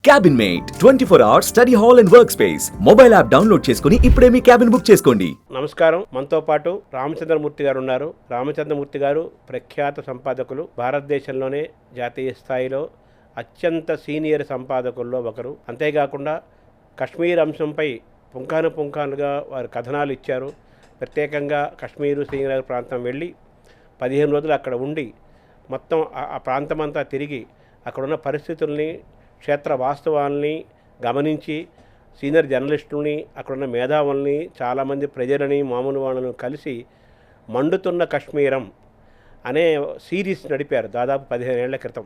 Cabin mate 24 hours study hall and work space mobile app download చేసుకుని ఇప్పుడే మీ cabin book చేసుకోండి. నమస్కారం. మనతో పాటు రామచంద్రమూర్తి గారు ఉన్నారు. రామచంద్రమూర్తి గారు ప్రఖ్యాత సంపాదకులు, భారతదేశంలోనే జాతీయ స్థాయిలో అత్యంత సీనియర్ సంపాదకుల్లో ఒకరు. అంతేకాకుండా కశ్మీర్ అంశంపై పుంఖానుగా వారు కథనాలు ఇచ్చారు. ప్రత్యేకంగా కశ్మీరు శ్రీనగర్ ప్రాంతం వెళ్ళి 15 రోజులు అక్కడ ఉండి మొత్తం ఆ ప్రాంతమంతా తిరిగి అక్కడున్న పరిస్థితుల్ని, క్షేత్ర వాస్తవాల్ని గమనించి సీనియర్ జర్నలిస్టులని, అక్కడున్న మేధావుల్ని, చాలామంది ప్రజలని, మామూలు వాళ్ళను కలిసి మండుతున్న కశ్మీరం అనే సిరీస్ నడిపారు దాదాపు 15 ఏళ్ల క్రితం.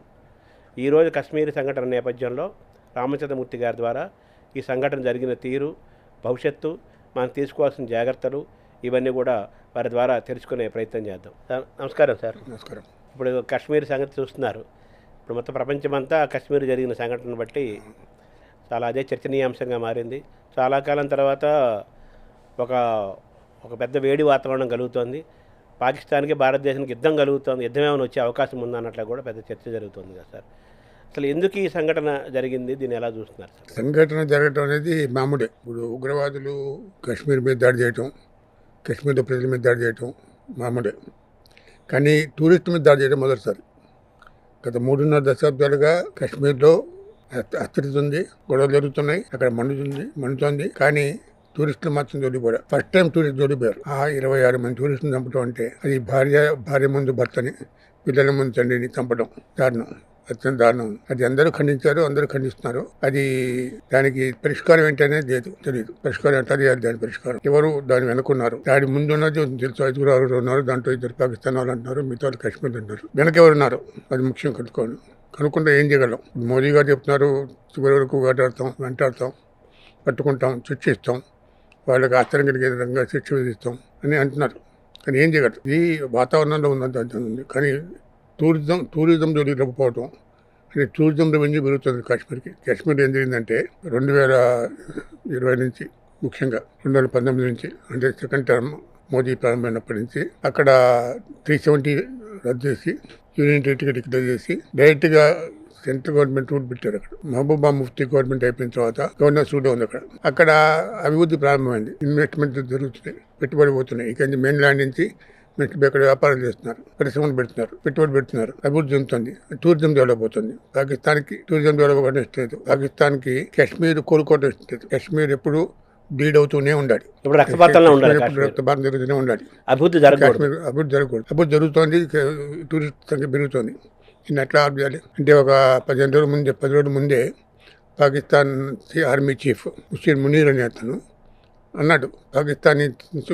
ఈరోజు కశ్మీర్ సంఘటన నేపథ్యంలో రామచంద్రమూర్తి గారి ద్వారా ఈ సంఘటన జరిగిన తీరు, భవిష్యత్తు, మనం తీసుకోవాల్సిన జాగ్రత్తలు ఇవన్నీ కూడా వారి ద్వారా తెలుసుకునే ప్రయత్నం చేద్దాం. నమస్కారం సార్. నమస్కారం. ఇప్పుడు కశ్మీర్ సంగతి చూస్తున్నారు. ఇప్పుడు మొత్తం ప్రపంచమంతా కశ్మీర్ జరిగిన సంఘటనను బట్టి చాలా అదే చర్చనీయాంశంగా మారింది. చాలా కాలం తర్వాత ఒక పెద్ద వేడి వాతావరణం కలుగుతోంది. పాకిస్తాన్కి భారతదేశానికి యుద్ధం కలుగుతోంది, యుద్ధం ఏమైనా వచ్చే అవకాశం ఉందన్నట్లు కూడా పెద్ద చర్చ జరుగుతుంది కదా సార్. అసలు ఎందుకు ఈ సంఘటన జరిగింది, దీన్ని ఎలా చూస్తున్నారు సార్? సంఘటన జరగటం అనేది మామూలే. ఇప్పుడు ఉగ్రవాదులు కశ్మీర్ మీద దాడి చేయటం, కశ్మీర్లో ప్రజల మీద దాడి చేయటం మామూలే. కానీ టూరిస్ట్ మీద దాడి చేయడం మొదటిసారి. గత 3.5 దశాబ్దాలుగా కశ్మీర్లో అస్థిరత ఉంది, గొడవలు జరుగుతున్నాయి, అక్కడ మండుతోంది. కానీ టూరిస్టులు మాత్రం జోలిపోయారు. ఫస్ట్ టైం టూరిస్ట్ జోలిపోయారు. 26 మంది టూరిస్టులు చంపడం అంటే అది భార్య ముందు భర్తని, పిల్లల ముందు తండ్రిని చంపడం దారుణం, అత్యంత దారుణం. అది అందరూ ఖండించారు, అందరూ ఖండిస్తున్నారు. అది దానికి పరిష్కారం ఏంటనేది తెలియదు. పరిష్కారం అంటే దాని పరిష్కారం ఎవరు దాన్ని వెనుకున్నారు. దాని ముందు ఉన్నది తెలుసు, 5 ఉన్నారు. దాంట్లో 2 పాకిస్తాన్ వాళ్ళు అంటున్నారు, మిగతా వాళ్ళు కశ్మీర్ అంటారు. వెనక ఎవరున్నారు అది ముఖ్యం కనుక్కుంటే ఏం చేయగలం. మోదీ గారు చెప్తున్నారు, చివరి వరకు వెంటాడతాం, పట్టుకుంటాం, శిక్షిస్తాం, వాళ్ళకి ఆశ్చర్యం కలిగే విధంగా శిక్ష విధిస్తాం అని అంటున్నారు. కానీ ఏం చేయగలరు. ఈ వాతావరణంలో ఉంది. కానీ టూరిజం జోలిపోవటం అంటే టూరిజం రెవెన్యూ పెరుగుతుంది కాశ్మీర్కి. కాశ్మీర్ ఏం జరిగిందంటే 2020 నుంచి, ముఖ్యంగా 2019 నుంచి, అంటే సెకండ్ టర్మ్ మోదీ ప్రారంభమైనప్పటి నుంచి అక్కడ 370 రద్దు చేసి యూనియన్ టెరిటరీ డిక్లేర్ చేసి డైరెక్ట్గా సెంట్రల్ గవర్నమెంట్ రూల్ పెట్టారు. అక్కడ మహబూబా ముఫ్తీ గవర్నమెంట్ అయిపోయిన తర్వాత గవర్నర్స్ రూల్ ఉంది. అక్కడ అభివృద్ధి ప్రారంభమైంది, ఇన్వెస్ట్మెంట్ జరుగుతున్నాయి, పెట్టుబడి పోతున్నాయి. ఇక మెయిన్ ల్యాండ్ నుంచి ఇక్కడ వ్యాపారం చేస్తున్నారు, పరిశ్రమలు పెట్టుబడి పెడుతున్నారు, అభివృద్ధి చెందుతుంది, టూరిజం డెవలప్ అవుతుంది. పాకిస్తాన్కి టూరిజం డెవలప్ అవ్వడం ఇష్టం లేదు. పాకిస్తాన్కి కాశ్మీర్ కోలుకోవడం ఇష్టం లేదు. కాశ్మీర్ ఎప్పుడు బ్లీడ్ అవుతూనే ఉండాలి, రక్తపాతం జరుగుతూనే ఉండాలి. అభివృద్ధి జరగకూడదు. అభివృద్ధి జరుగుతోంది, టూరిస్ట్ సంఖ్య పెరుగుతోంది. దీన్ని ఎట్లా ఆప్ చేయాలి అంటే ఒక 10 రోజుల ముందే పాకిస్తాన్ ఆర్మీ చీఫ్ ముషీర్ మునీర్ అనే అతను అన్నాడు, పాకిస్తాన్ని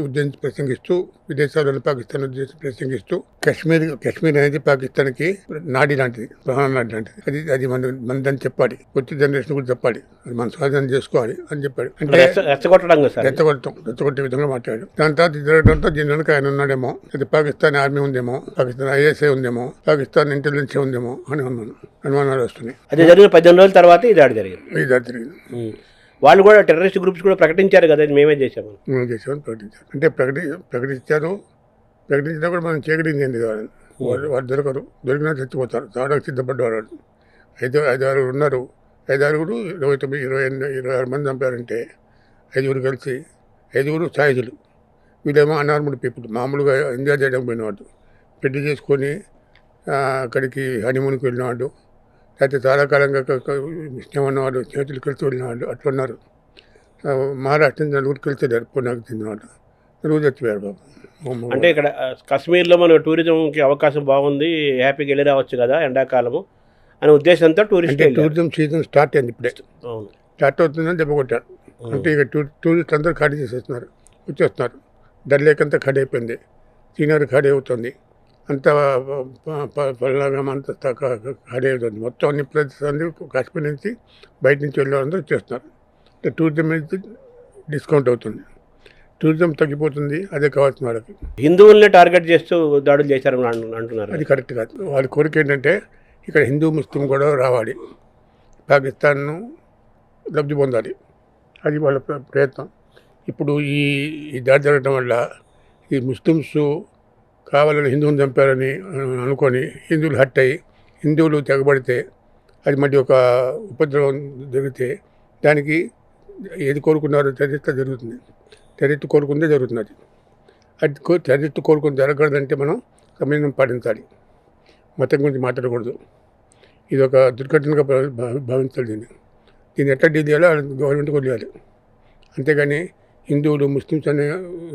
ఉద్దేశించి ప్రసంగిస్తూ, విదేశాలలో పాకిస్తాన్ ఉద్దేశించి ప్రసంగిస్తూ, కశ్మీర్ అనేది పాకిస్తాన్కి నాడి లాంటిది, ప్రాణం లాంటిది. అది మనదని చెప్పాలి, వచ్చే జనరేషన్ కూడా చెప్పాలి, అది మనం స్వాధీనం చేసుకోవాలి అని చెప్పాడు. అంటే రెచ్చగొట్టే విధంగా మాట్లాడాడు. దాని తర్వాత జరగడంతో దీని వెనక ఆయన ఉన్నాడేమో, అది పాకిస్తాన్ ఆర్మీ ఉందేమో, పాకిస్తాన్ ISI ఉందేమో, పాకిస్తాన్ ఇంటెలిజెన్స్ ఉందేమో అని అనుమానాలు వస్తున్నాయి. అది జరిగిన 15 రోజుల తర్వాత ఈ దాడి జరిగింది. వాళ్ళు కూడా టెర్రరిస్ట్ గ్రూప్స్ కూడా ప్రకటించారు కదా, మేమే చేసామని ప్రకటించారు. అంటే ప్రకటించినా కూడా మనం చేయగలిగింది ఏంటి కావాలని. వాళ్ళు దొరకరు, దొరికినా చచ్చిపోతారు. చావడానికి సిద్ధపడ్డారు. 5-6 ఉన్నారు. 5-6 26 మంది చంపారంటే 5 కలిసి 5 సాయుధులు. వీళ్ళేమో అనార్మల్ పీపుల్, మామూలుగా ఎంజాయ్ చేయడం పోయినవాడు, పెళ్లి చేసుకొని అక్కడికి హనీమూన్కి వెళ్ళినవాడు, లేకపోతే చాలా కాలంగా ఇష్టం ఉన్నవాడు, చేతులు కలిసి వెళ్ళినవాడు, అట్లున్నారు. మహారాష్ట్ర నుంచి 4 కలిసి వెళ్ళారు, పూనాకు చెందినవాడు, 4 చచ్చిపోయారు బాబు. అంటే ఇక్కడ కశ్మీర్లో మన టూరిజంకి అవకాశం బాగుంది, హ్యాపీగా వెళ్ళి రావచ్చు కదా ఎండాకాలము అనే ఉద్దేశంతో టూరిజం సీజన్ స్టార్ట్ అయింది. ఇప్పుడే స్టార్ట్ అవుతుందని దెబ్బ కొట్టారు. అంటే ఇక టూరిస్ట్ అందరూ ఖాళీ వచ్చేస్తున్నారు. డల్ లేక్ అంతా ఖాళీ అయిపోయింది, సీనరీ ఖాళీ అవుతుంది, అంతా పల్లగం అంతా ఖాళీ అవుతుంది. మొత్తం అన్ని ప్రదేశాలు కాశ్మీర్ నుంచి బయట నుంచి వెళ్ళే వాళ్ళందరూ వచ్చేస్తున్నారు. అంటే టూరిజం నుంచి డిస్కౌంట్ అవుతుంది, టూరిజం తగ్గిపోతుంది. అదే కావాల్సిన వాళ్ళకి. హిందువుల్ని టార్గెట్ చేస్తూ దాడులు చేశారు అంటున్నారు. అది కరెక్ట్ కాదు. వాళ్ళ కోరిక ఏంటంటే ఇక్కడ హిందూ ముస్లిం కూడా రావాలి, పాకిస్తాన్ను లబ్ధి పొందాలి, అది వాళ్ళ ప్రయత్నం. ఇప్పుడు ఈ దాడి జరగడం వల్ల ఈ ముస్లిమ్స్ కావాలని హిందువుని చంపారని అనుకొని హిందువులు హట్ అయ్యి హిందువులు తెగబడితే అది మధ్య ఒక ఉపద్రవం జరిగితే దానికి ఏది కోరుకున్నారో చరిత్ర జరుగుతుంది. చరిత్ర కోరుకుందే జరుగుతుంది. అది చరిత్ర కోరుకుని జరగకూడదంటే మనం సంయమనం పాటించాలి. మతం గురించి మాట్లాడకూడదు. ఇది ఒక దుర్ఘటనగా భావించాలి. దీన్ని ఎట్లా డీల్ చేయాలో గవర్నమెంట్కి వదిలేయాలి. అంతేగాని హిందువులు ముస్లిమ్స్ అనే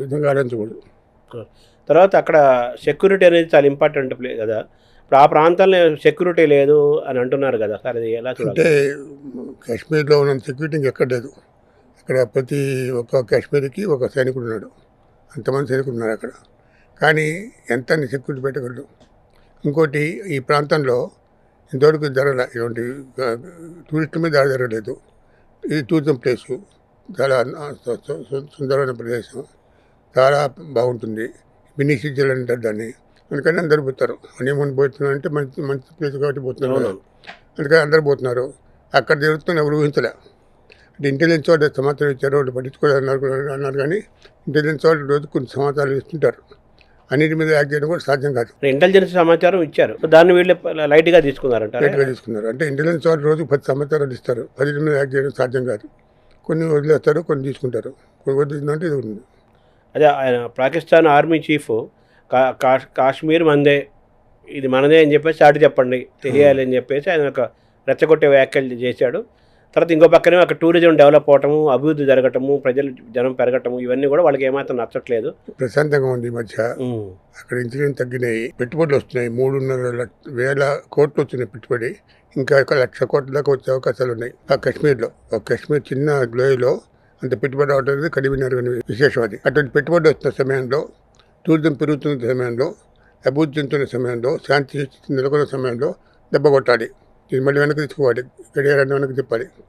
విధంగా ఆలోచించకూడదు. తర్వాత అక్కడ సెక్యూరిటీ అనేది చాలా ఇంపార్టెంట్ కదా. ఇప్పుడు ఆ ప్రాంతంలో సెక్యూరిటీ లేదు అని అంటున్నారు కదా సార్, అది ఎలా చూడాలి? అంటే కాశ్మీర్లో ఉన్న సెక్యూరిటీ ఎక్కడ లేదు. అక్కడ ప్రతి ఒక్క కాశ్మీర్కి ఒక సైనికుడు ఉన్నాడు. అంతమంది సైనికులు ఉన్నారు అక్కడ. కానీ ఎంత సెక్యూరిటీ పెట్టగలరు. ఇంకోటి, ఈ ప్రాంతంలో ఇంతవరకు జరగలే ఇటువంటి టూరిస్టుల మీద దాడి జరగలేదు. ఇది టూరిజం ప్లేసు, చాలా సుందరమైన ప్రదేశం, చాలా బాగుంటుంది. మినీ స్విట్జర్లాండ్ అంటారు దాన్ని. అందుకని అందరు పోతారు. హనీమూన్ పోతున్నారు అంటే మంచి మంచి ప్లేస్ కాబట్టి పోతున్నారు. అందుకని అందరు పోతున్నారు. అక్కడ జరుగుతున్న ఎవరు ఊహించలే. అంటే ఇంటెలిజెన్స్ వాళ్ళు సమాచారం ఇచ్చారు, వాళ్ళు పట్టించుకోవాలన్నారు కానీ ఇంటెలిజెన్స్ వాళ్ళు రోజు కొన్ని సమాచారాలు ఇస్తుంటారు. అన్నిటి మీద యాక్ట్ చేయడం కూడా సాధ్యం కాదు. ఇంటెలిజెన్స్ సమాచారం ఇచ్చారు, దాన్ని వీళ్ళు లైట్గా తీసుకున్నారంట. లైట్గా తీసుకున్నారు. అంటే ఇంటెలిజెన్స్ వాళ్ళు రోజు 10 సమాచారాలు ఇస్తారు. 10 మీద యాక్ట్ చేయడం సాధ్యం కాదు. కొన్ని వదిలేస్తారు, కొన్ని తీసుకుంటారు. కొన్ని వదిలిందంటే ఇది ఉంది. అదే ఆయన పాకిస్తాన్ ఆర్మీ చీఫ్ కాశ్మీర్ మందే, ఇది మనదే అని చెప్పేసి చాటి చెప్పండి తెలియాలి అని చెప్పేసి ఆయన ఒక రెచ్చగొట్టే వ్యాఖ్యలు చేశాడు. తర్వాత ఇంకో పక్కనే అక్కడ టూరిజం డెవలప్ అవటము, అభివృద్ధి జరగటము, జనం పెరగటము, ఇవన్నీ కూడా వాళ్ళకి ఏమాత్రం నచ్చట్లేదు. ప్రశాంతంగా ఉంది. ఈ మధ్య అక్కడ ఇన్సిడెంట్ తగ్గినాయి, పెట్టుబడులు వస్తున్నాయి. 3,500,000 కోట్లు వచ్చినాయి పెట్టుబడి. ఇంకా 1,00,000 కోట్ల దాకా వచ్చే అవకాశాలు ఉన్నాయి ఆ కాశ్మీర్లో. ఒక కాశ్మీర్ చిన్న లోయలో అంత పెట్టుబడి అవడం కడిమినారు కానీ విశేషం అది. అటువంటి పెట్టుబడి వస్తున్న సమయంలో, టూరిజం పెరుగుతున్న సమయంలో, అభివృద్ధి చెందుతున్న సమయంలో, శాంతి నెలకొన్న సమయంలో దెబ్బ కొట్టాలి. ఇది మళ్ళీ వెనక్కి తీసుకోవాలి, గడియారాన్ని వెనక్కి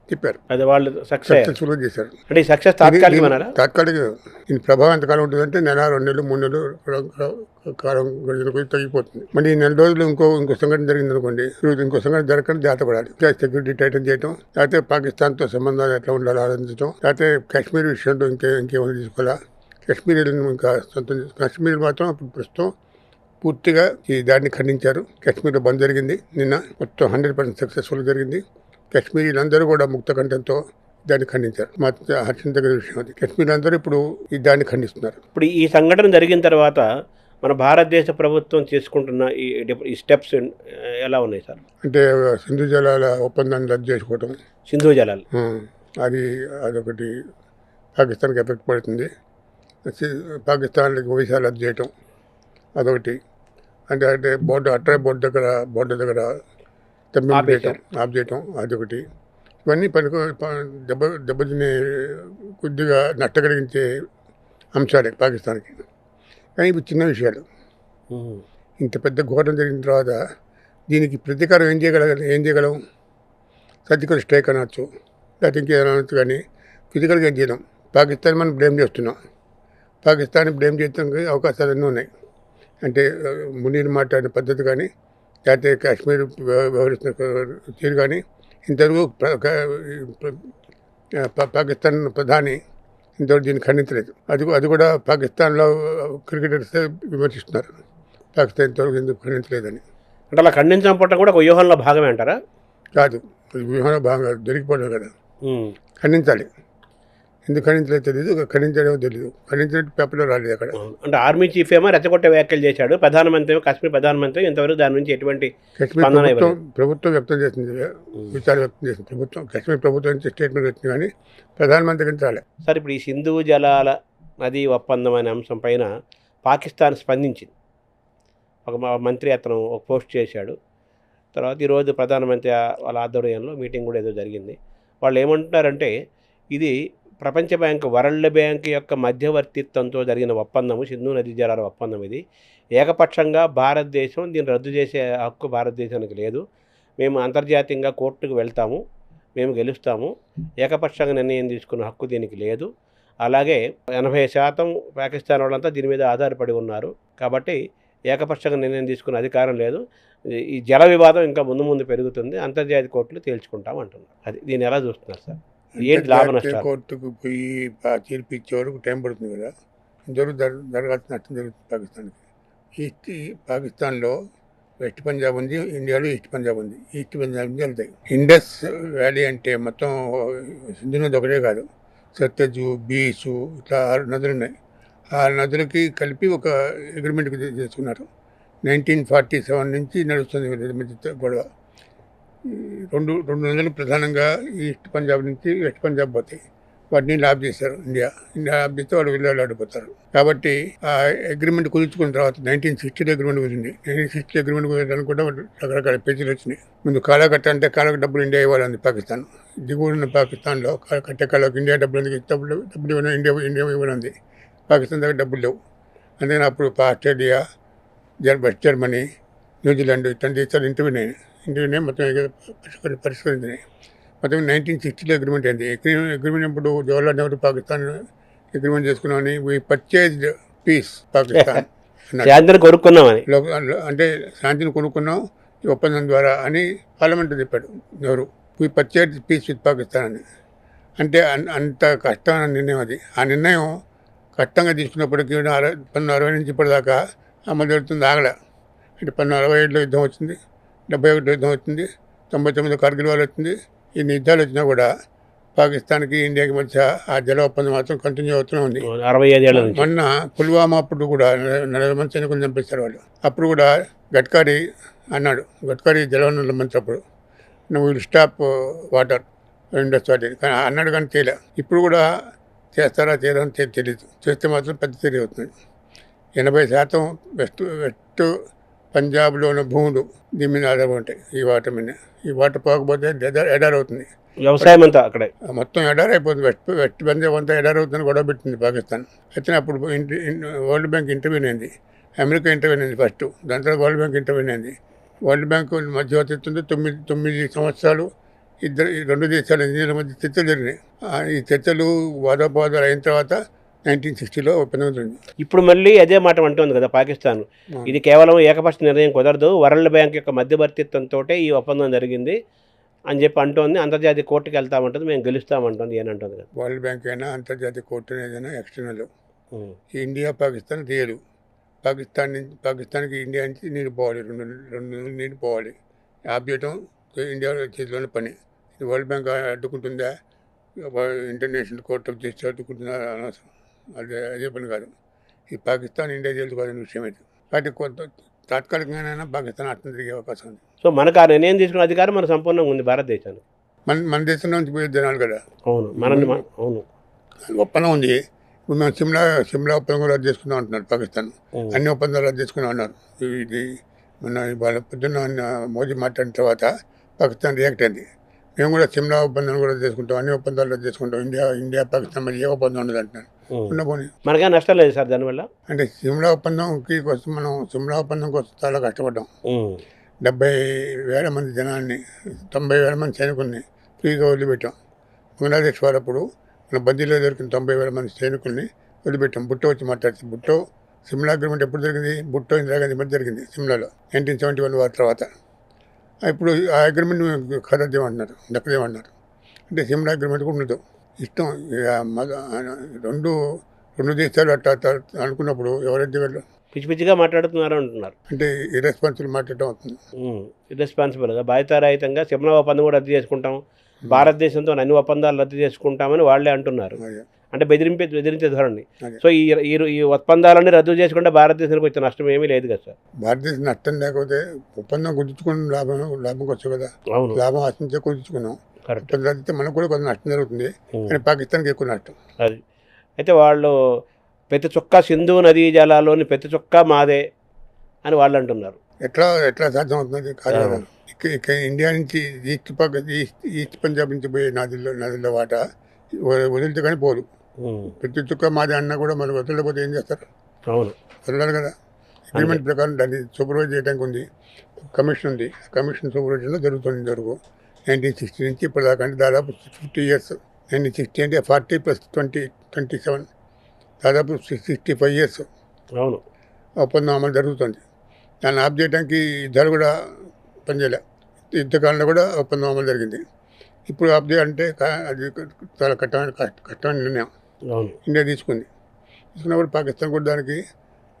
తిప్పారు. అది వాళ్ళు సక్సెస్ఫుల్గా చేశారు. అంటే సక్సెస్ తాత్కాలిక. దీని ప్రభావం ఎంతకాలం ఉంటుందంటే 1, 2 నెలలు, 3 నెలలు కాలం గడిచిన కొద్ది తగ్గిపోతుంది. మళ్ళీ ఈ 4 రోజులు ఇంకో సంఘటన జరిగింది అనుకోండి, ఇంకో సంఘటన జరగకుండా జాగ్రత్త పడాలి. సెక్యూరిటీ టైటన్ చేయటం, లేకపోతే పాకిస్తాన్తో సంబంధాలు ఎట్లా ఉండాలో ఆలోచించడం, లేకపోతే కాశ్మీర్ విషయంలో ఇంకేమైనా తీసుకోవాలా. కాశ్మీరీలను ఇంకా కాశ్మీర్ మాత్రం ప్రస్తుతం పూర్తిగా ఈ దాడిని ఖండించారు. కాశ్మీర్లో బంద్ జరిగింది నిన్న, మొత్తం 100% సక్సెస్ఫుల్ జరిగింది. కాశ్మీరీలందరూ కూడా ముక్త కంఠంతో దాన్ని ఖండించారు. మా హర్షించదగిన విషయం అది. కాశ్మీర్లందరూ ఇప్పుడు ఈ దాన్ని ఖండిస్తున్నారు. ఇప్పుడు ఈ సంఘటన జరిగిన తర్వాత మన భారతదేశ ప్రభుత్వం తీసుకుంటున్న ఈ స్టెప్స్ ఎలా ఉన్నాయి సార్? అంటే సింధు జలాల ఒప్పందాన్ని రద్దు చేసుకోవటం. సింధు జలాలు అదొకటి పాకిస్తాన్కి ఎఫెక్ట్ పడుతుంది. పాకిస్తాన్కి వీసాలు రద్దు చేయటం అదొకటి. అంటే బోర్డర్ దగ్గర ఆఫ్ చేయటం అదొకటి. ఇవన్నీ దెబ్బతినే కొద్దిగా నష్ట కలిగించే అంశాలే పాకిస్తాన్కి. కానీ ఇవి చిన్న విషయాలు. ఇంత పెద్ద ఘోరం జరిగిన తర్వాత దీనికి ప్రతీకారం ఏం చేయగలం? సర్జికల్ స్ట్రైక్ అనొచ్చు, లేకపోతే ఇంకేదైనా అనొచ్చు. కానీ ఫిజికల్గా ఏం చేయడం. పాకిస్తాన్ మనం బ్లేమ్ చేస్తున్నాం. పాకిస్తాన్ బ్లేమ్ చేయడానికి అవకాశాలు ఎన్నో ఉన్నాయి. అంటే మునీర్ మాట్లాడిన పద్ధతి కానీ, లేకపోతే కాశ్మీర్ వ్యవహరిస్తున్న తీరు కానీ, ఇంతవరకు పాకిస్తాన్ ప్రధాని ఇంతవరకు దీన్ని ఖండించలేదు. అది కూడా పాకిస్తాన్లో క్రికెటర్స్ విమర్శిస్తున్నారు. పాకిస్తాన్ ఇంతవరకు ఎందుకు ఖండించలేదని. అంటే అలా ఖండించడం పట్ల కూడా ఒక వ్యూహంలో భాగమే అంటారా? కాదు, వ్యూహంలో భాగంగా దొరికిపోవడం కదా. ఖండించాలి. ఎందుకు ఖండించలేదు తెలియదు, ఖండించడం తెలియదు. ఖండించినట్టు పేపర్లో రాలేదు అక్కడ. అంటే ఆర్మీ చీఫ్ ఏమో రెచ్చగొట్టే వ్యాఖ్యలు చేశాడు, కాశ్మీర్ ప్రధానమంత్రి ఇంతవరకు దాని నుంచి ఎటువంటి ప్రభుత్వం వ్యక్తం చేసింది, విచారం వ్యక్తం చేసింది ప్రభుత్వం. కాశ్మీర్ ప్రభుత్వం నుంచి స్టేట్మెంట్ వచ్చింది కానీ ప్రధానమంత్రి నుంచి రాలేదు. సార్, ఇప్పుడు ఈ సింధు జలాల నదీ ఒప్పందం అనే అంశం పైన పాకిస్తాన్ స్పందించింది. ఒక మంత్రి అతను ఒక పోస్ట్ చేశాడు. తర్వాత ఈరోజు ప్రధానమంత్రి వాళ్ళ ఆధ్వర్యంలో మీటింగ్ కూడా ఏదో జరిగింది. వాళ్ళు ఏమంటున్నారంటే ఇది ప్రపంచ బ్యాంక్, వరల్డ్ బ్యాంక్ యొక్క మధ్యవర్తిత్వంతో జరిగిన ఒప్పందము, సింధు నదీ జలాల ఒప్పందం. ఇది ఏకపక్షంగా భారతదేశం దీన్ని రద్దు చేసే హక్కు భారతదేశానికి లేదు. మేము అంతర్జాతీయంగా కోర్టుకు వెళ్తాము, మేము గెలుస్తాము. ఏకపక్షంగా నిర్ణయం తీసుకున్న హక్కు దీనికి లేదు. అలాగే 80% పాకిస్తాన్ వాళ్ళంతా దీని మీద ఆధారపడి ఉన్నారు. కాబట్టి ఏకపక్షంగా నిర్ణయం తీసుకున్న అధికారం లేదు. ఈ జల వివాదం ఇంకా ముందు పెరుగుతుంది, అంతర్జాతీయ కోర్టులు తేల్చుకుంటాం అంటున్నారు. అది దీన్ని ఎలా చూస్తున్నారు సార్? ఏంటి లాభ నష్టాలు? కోర్టుకు పోయి తీర్పు ఇచ్చే వరకు టైం పడుతుంది కదా. ఇంతవరకు జరగాల్సిన నష్టం జరుగుతుంది పాకిస్తాన్కి. పాకిస్తాన్లో వెస్ట్ పంజాబ్ ఉంది, ఇండియాలో ఈస్ట్ పంజాబ్ ఉంది. ఈస్ట్ పంజాబ్ నుంచి వెళ్తాయి. ఇండస్ వ్యాలీ అంటే మొత్తం సింధు నది ఒకటే కాదు, సత్లజు, బీసు, ఇట్లా 6 నదులు ఉన్నాయి. ఆ నదులకి కలిపి ఒక అగ్రిమెంట్ చేసుకున్నారు. 1947 నుంచి నడుస్తుంది వీళ్ళ మధ్య గొడవ. రెండు నదులు ప్రధానంగా ఈస్ట్ పంజాబ్ నుంచి వెస్ట్ పంజాబ్ పోతాయి. వాటిని లాబ్ చేశారు ఇండియా లాబ్ చేస్తే వాళ్ళు వీళ్ళు ఆడిపోతారు. కాబట్టి ఆ అగ్రిమెంట్ కుదుర్చుకున్న తర్వాత 1960 అగ్రిమెంట్ కుదిరింది. 1960 అగ్రిమెంట్ కుదరడానికి కూడా రకరకాల పేజీలు వచ్చినాయి. ముందు కాలకట్ట అంటే కాలకు డబ్బులు ఇండియా ఇవ్వాలని పాకిస్తాన్, దిగువన పాకిస్తాన్లో కట్టే కాలకు ఇండియా డబ్బులు ఇవ్వను, ఇండియా ఇవ్వనుంది. పాకిస్తాన్ దగ్గర డబ్బులు లేవు. అందుకని అప్పుడు ఆస్ట్రేలియా, జర్మనీ, న్యూజిలాండ్ ఇట్లాంటి దేశాలు ఇంటర్వ్యూనే మొత్తం పరిష్కరించినాయి. మొత్తం 1960 అగ్రిమెంట్ అయింది. అగ్రిమెంట్ ఇప్పుడు జవహర్లాల్ నెహ్రూ పాకిస్తాన్ అగ్రిమెంట్ చేసుకున్నామని వీ పర్చేజ్డ్ పీస్ పాకిస్తాన్ శాంతిని కొనుక్కున్నామని, అంటే శాంతిని కొనుక్కున్నాం ఈ ఒప్పందం ద్వారా అని పార్లమెంట్ చెప్పాడు Nehru. We purchase peace with Pakistan అని. అంటే అంత కష్టమైన నిర్ణయం అది. ఆ నిర్ణయం కష్టంగా తీసుకున్నప్పటికీ 1960 నుంచి ఇప్పటిదాకా అమలు జరుగుతుంది, ఆగల. అంటే 1967లో యుద్ధం వచ్చింది, 71 యుద్ధం వచ్చింది, 99 కార్గిల్ వార్ వచ్చింది. ఈ యుద్ధాలు వచ్చినా కూడా పాకిస్తాన్కి ఇండియాకి మధ్య ఆ జల ఒప్పందం మాత్రం కంటిన్యూ అవుతూనే ఉంది. 65 ఏళ్ళ నుంచి. మొన్న పుల్వామా అప్పుడు కూడా 40 మంది సైనికులు చంపేశారు వాళ్ళు. అప్పుడు కూడా గడ్కరీ అన్నాడు, గడ్కరీ జలవనరుల మంత్రి అప్పుడు, నువ్వు will stop water Indus water కానీ అన్నాడు, కానీ చేయలే. ఇప్పుడు కూడా చేస్తారా చేయరా అని తెలియదు. చేస్తే మాత్రం పెద్ద చర్య అవుతుంది. 80% వెస్ట్ పంజాబ్లో ఉన్న భూములు దీని మీద ఆధారపడి ఉంటాయి, ఈ వాటర్ మీద. ఈ వాటర్ పోకపోతే ఎడారి అవుతుంది, వ్యవసాయం అంతా అక్కడే మొత్తం ఎడారి అయిపోతుంది. వెస్ట్ పంజాబ్ అంతా ఎడారి అవుతుందని గొడవ పెట్టింది పాకిస్తాన్. అయితే అప్పుడు వరల్డ్ బ్యాంక్ ఇంటర్వ్యూన్ అయింది, అమెరికా ఇంటర్వ్యూన్ అయింది ఫస్ట్, దాని తర్వాత వరల్డ్ బ్యాంక్ ఇంటర్వ్యూన్ అయింది. వరల్డ్ బ్యాంక్ మధ్యవర్తిత్వంతో 9 సంవత్సరాలు ఈ 2 దేశాల ఇంజనీర్ల మధ్య చర్చలు జరిగినాయి. ఈ చర్చలు వాదోపవాదాలు అయిన తర్వాత 1960లో ఒప్పందం జరిగింది. ఇప్పుడు మళ్ళీ అదే మాట అంటుంది కదా పాకిస్తాన్, ఇది కేవలం ఏకపక్ష నిర్ణయం కుదరదు, వరల్డ్ బ్యాంక్ యొక్క మధ్యవర్తిత్వంతో ఈ ఒప్పందం జరిగింది అని చెప్పి అంటోంది. అంతర్జాతీయ కోర్టుకి వెళ్తామంటుంది, మేము గెలుస్తామంటుంది ఏనంటుంది కదా. వరల్డ్ బ్యాంక్ అయినా అంతర్జాతీయ కోర్టు ఏదైనా ఎక్స్టర్నల్. ఇండియా పాకిస్తాన్ రియలు. పాకిస్తాన్కి ఇండియా నుంచి నీళ్ళు పోవాలి, రెండు నీళ్ళు పోవాలి. ఆఫ్ చేయటం ఇండియా చేతిలోని పని. ఇది వరల్డ్ బ్యాంక్ అడ్డుకుంటుందా, ఇంటర్నేషనల్ కోర్టు ఆఫ్ జస్టిస్ అడ్డుకుంటుందా అనవసరం. అదే పని కాదు. ఈ పాకిస్తాన్ ఇండియా తెలుసుకోవాల్సిన విషయం ఇది. కాబట్టి కొంత తాత్కాలికంగానైనా పాకిస్తాన్ అర్థం తిరిగే అవకాశం ఉంది. సో మనకు ఆ నిర్ణయం తీసుకునే అధికారం మన సంపూర్ణంగా ఉంది భారతదేశానికి. మన దేశం నుంచి పోయే జనాలు కదా. అవును, అవును, ఒప్పందం ఉంది. ఇప్పుడు మేము సిమ్లా ఒప్పందం కూడా రద్దు చేసుకుందాం అంటున్నారు పాకిస్తాన్. అన్ని ఒప్పందాలు రద్దు చేసుకున్నాం అన్నారు. ఇది మన వాళ్ళ పొద్దున్న మోదీ మాట్లాడిన తర్వాత పాకిస్తాన్ రియాక్ట్ అయింది. మేము కూడా సిమ్లా ఒప్పందాన్ని కూడా చేసుకుంటాం, అన్ని ఒప్పందాలు రద్దు చేసుకుంటాం, ఇండియా పాకిస్తాన్ మధ్య ఏ ఒప్పందం ఉండదు అంటున్నారు. ఉండబోని మనకే నష్టం లేదు సార్ దానివల్ల. అంటే సిమ్లా ఒప్పందంకి కోసం మనం ఒప్పందం కోసం చాలా కష్టపడ్డాం. 70,000 మంది జనాన్ని, 90,000 మంది సైనికుల్ని ఫ్రీగా వదిలిపెట్టాం. బంగ్లాదేశ్ వారప్పుడు మన బద్దీలో దొరికిన 90,000 మంది సైనికుల్ని వదిలిపెట్టాం. బుట్టో వచ్చి మాట్లాడుతుంది. బుట్టో సిమ్లా అగ్రిమెంట్ ఎప్పుడు జరిగింది? బుట్టో ఇందిరాగాంధీ మధ్య జరిగింది సిమ్లాలో 1971 వారి తర్వాత. ఇప్పుడు ఆ అగ్రిమెంట్ ఖరాదేమంటున్నారు, దక్కదేమంటున్నారు. అంటే సిమ్లా అగ్రిమెంట్ కూడా ఉండదు. ఇష్టం రెండు దేశాలు అట్లా అనుకున్నప్పుడు ఎవరైతే వాళ్ళు పిచ్చి పిచ్చిగా మాట్లాడుతున్నారు అంటున్నారు. అంటే ఇర్రెస్పాన్సిబుల్ మాట్లాడటం అవుతుంది. ఇర్రెస్పాన్సిబుల్గా బాధ్యతారహితంగా సిమ్లా ఒప్పందం కూడా రద్దు చేసుకుంటాం, భారతదేశంతో అన్ని ఒప్పందాలు రద్దు చేసుకుంటామని వాళ్ళే అంటున్నారు. అంటే బెదిరించే ధోరణి. సో ఈ ఒప్పందాలన్నీ రద్దు చేసుకుంటే భారతదేశానికి వచ్చే నష్టం ఏమీ లేదు కదా సార్. భారతదేశం నష్టం లేకపోతే ఒప్పందం కుదుర్చుకుని లాభం వచ్చు కదా. లాభం ఆశించే కుదుర్చుకున్నాం. ఒప్పందం అయితే మనకు కూడా కొంత నష్టం జరుగుతుంది, కానీ పాకిస్తాన్కి ఎక్కువ నష్టం. అది అయితే వాళ్ళు ప్రతి చుక్క సింధు నదీ జలాల్లోని ప్రతి చుక్క మాదే అని వాళ్ళు అంటున్నారు. ఎట్లా సాధ్యం అవుతుంది కాదు కదా. ఇక్కడ ఇండియా నుంచి ఈస్ట్ పంజాబ్ నుంచి పోయే నదుల్లో వాటా వదిలితే కానీ పోదు. ప్రతి చుక్క మాది అన్నా కూడా మనం వదలకపోతే ఏం చేస్తారు? అవును, వదలాలి కదా. అగ్రిమెంట్ ప్రకారం దాన్ని సూపర్వైజ్ చేయడానికి ఉంది, కమిషన్ ఉంది. కమిషన్ సూపర్వైజన్లో జరుగుతుంది ఇంతవరకు. 1960 నుంచి ఇప్పటిదాకా, అంటే దాదాపు 50 years. 1960 అంటే 40 + 20 27, దాదాపు 65 years అవును ఒప్పందం అమలు జరుగుతుంది. దాన్ని ఆఫ్ చేయడానికి యుద్ధాలు కూడా పనిచేయలే. యుద్ధకాలంలో కూడా ఒప్పందం అమలు జరిగింది. ఇప్పుడు ఆఫ్ చేయాలంటే అది చాలా కష్టమైన నిర్ణయం ఇండియా తీసుకున్నప్పుడు పాకిస్తాన్ కూడా దానికి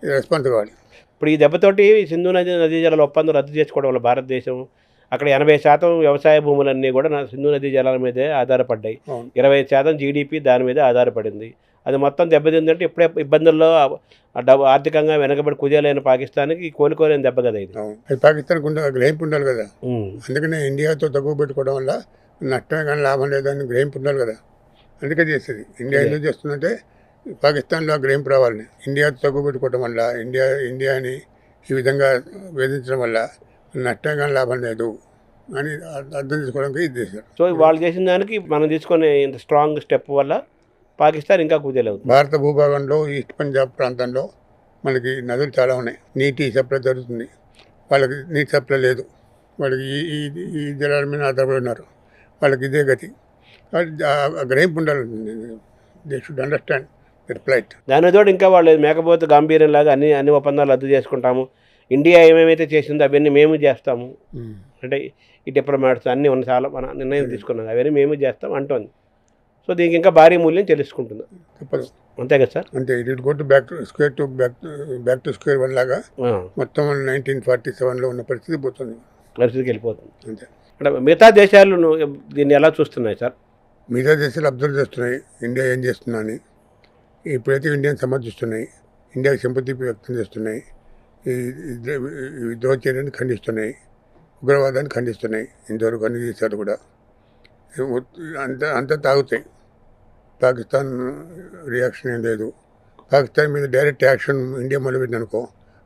రెస్పాన్స్ కావాలి. ఇప్పుడు ఈ దెబ్బతోటి సింధు నదీ జలాల ఒప్పందం రద్దు చేసుకోవడం వల్ల భారతదేశం అక్కడ 80% వ్యవసాయ భూములన్నీ కూడా సింధు నదీ జలాల మీదే ఆధారపడ్డాయి. 25% జీడిపి దాని మీదే ఆధారపడింది. అది మొత్తం దెబ్బతిందంటే ఇప్పుడే ఇబ్బందుల్లో ఆర్థికంగా వెనకబడి కుదేలైన పాకిస్తాన్కి కోలుకోలేని దెబ్బ కదా ఇది. అది పాకిస్తాన్కి గ్రహింపు ఉండాలి కదా. అందుకనే ఇండియాతో తక్కువ పెట్టుకోవడం వల్ల నష్టమే కానీ లాభం లేదని గ్రహింపు ఉండాలి కదా. అందుకే చేస్తుంది. ఇండియా ఎందుకు చేస్తుందంటే పాకిస్తాన్లో గ్రహింపు రావాలని. ఇండియాతో తక్కువ పెట్టుకోవడం వల్ల ఇండియాని ఈ విధంగా వేధించడం వల్ల నష్టమే కానీ లాభం లేదు అని అర్థం చేసుకోవడానికి ఇది చేశారు. సో వాళ్ళు చేసిన దానికి మనం తీసుకునే ఇంత స్ట్రాంగ్ స్టెప్ వల్ల పాకిస్తాన్ ఇంకా కుదేలవుతుంది. భారత భూభాగంలో ఈస్ట్ పంజాబ్ ప్రాంతంలో మనకి నదులు చాలా ఉన్నాయి. నీటి సప్లై జరుగుతుంది. వాళ్ళకి నీటి సప్లై లేదు. వాళ్ళకి ఈ జలాల మీద ఆధారపడి ఉన్నారు. వాళ్ళకి ఇదే గతి. గ్రహింపు ఉండాలి. They should understand their plight. దాని తోడు ఇంకా వాళ్ళు మేకపోతే గాంభీర్యంలాగా అన్ని ఒప్పందాలు రద్దు చేసుకుంటాము, ఇండియా ఏమేమైతే చేసిందో అవన్నీ మేము చేస్తాము అంటే ఈ డిప్లొమాట్స్ అన్నీ ఉన్న చాలా మన నిర్ణయం తీసుకున్నాం అవన్నీ మేము చేస్తాం అంటోంది. సో దీనికి ఇంకా భారీ మూల్యం తెలుసుకుంటుంది. అంతే కదా సార్. అంతే. It go to back to square one లాగా మొత్తం 1947లో ఉన్న పరిస్థితికి వెళ్ళిపోతుంది. అంతే. అంటే మిగతా దేశాలు దీన్ని ఎలా చూస్తున్నాయి సార్? మిగతా దేశాలు అబ్జర్వ్ చేస్తున్నాయి ఇండియా ఏం చేస్తున్నా అని. ఇప్పుడైతే ఇండియాని సమర్థిస్తున్నాయి, ఇండియాకి సింపతి వ్యక్తం చేస్తున్నాయి, ఈ విద్రోహచర్యని ఖండిస్తున్నాయి, ఉగ్రవాదాన్ని ఖండిస్తున్నాయి. ఇంతవరకు అన్ని దేశాలు కూడా అంతా తాగుతాయి. పాకిస్తాన్ రియాక్షన్ ఏం లేదు. పాకిస్తాన్ మీద డైరెక్ట్ యాక్షన్ ఇండియా మొదలుపెట్టింది అనుకో,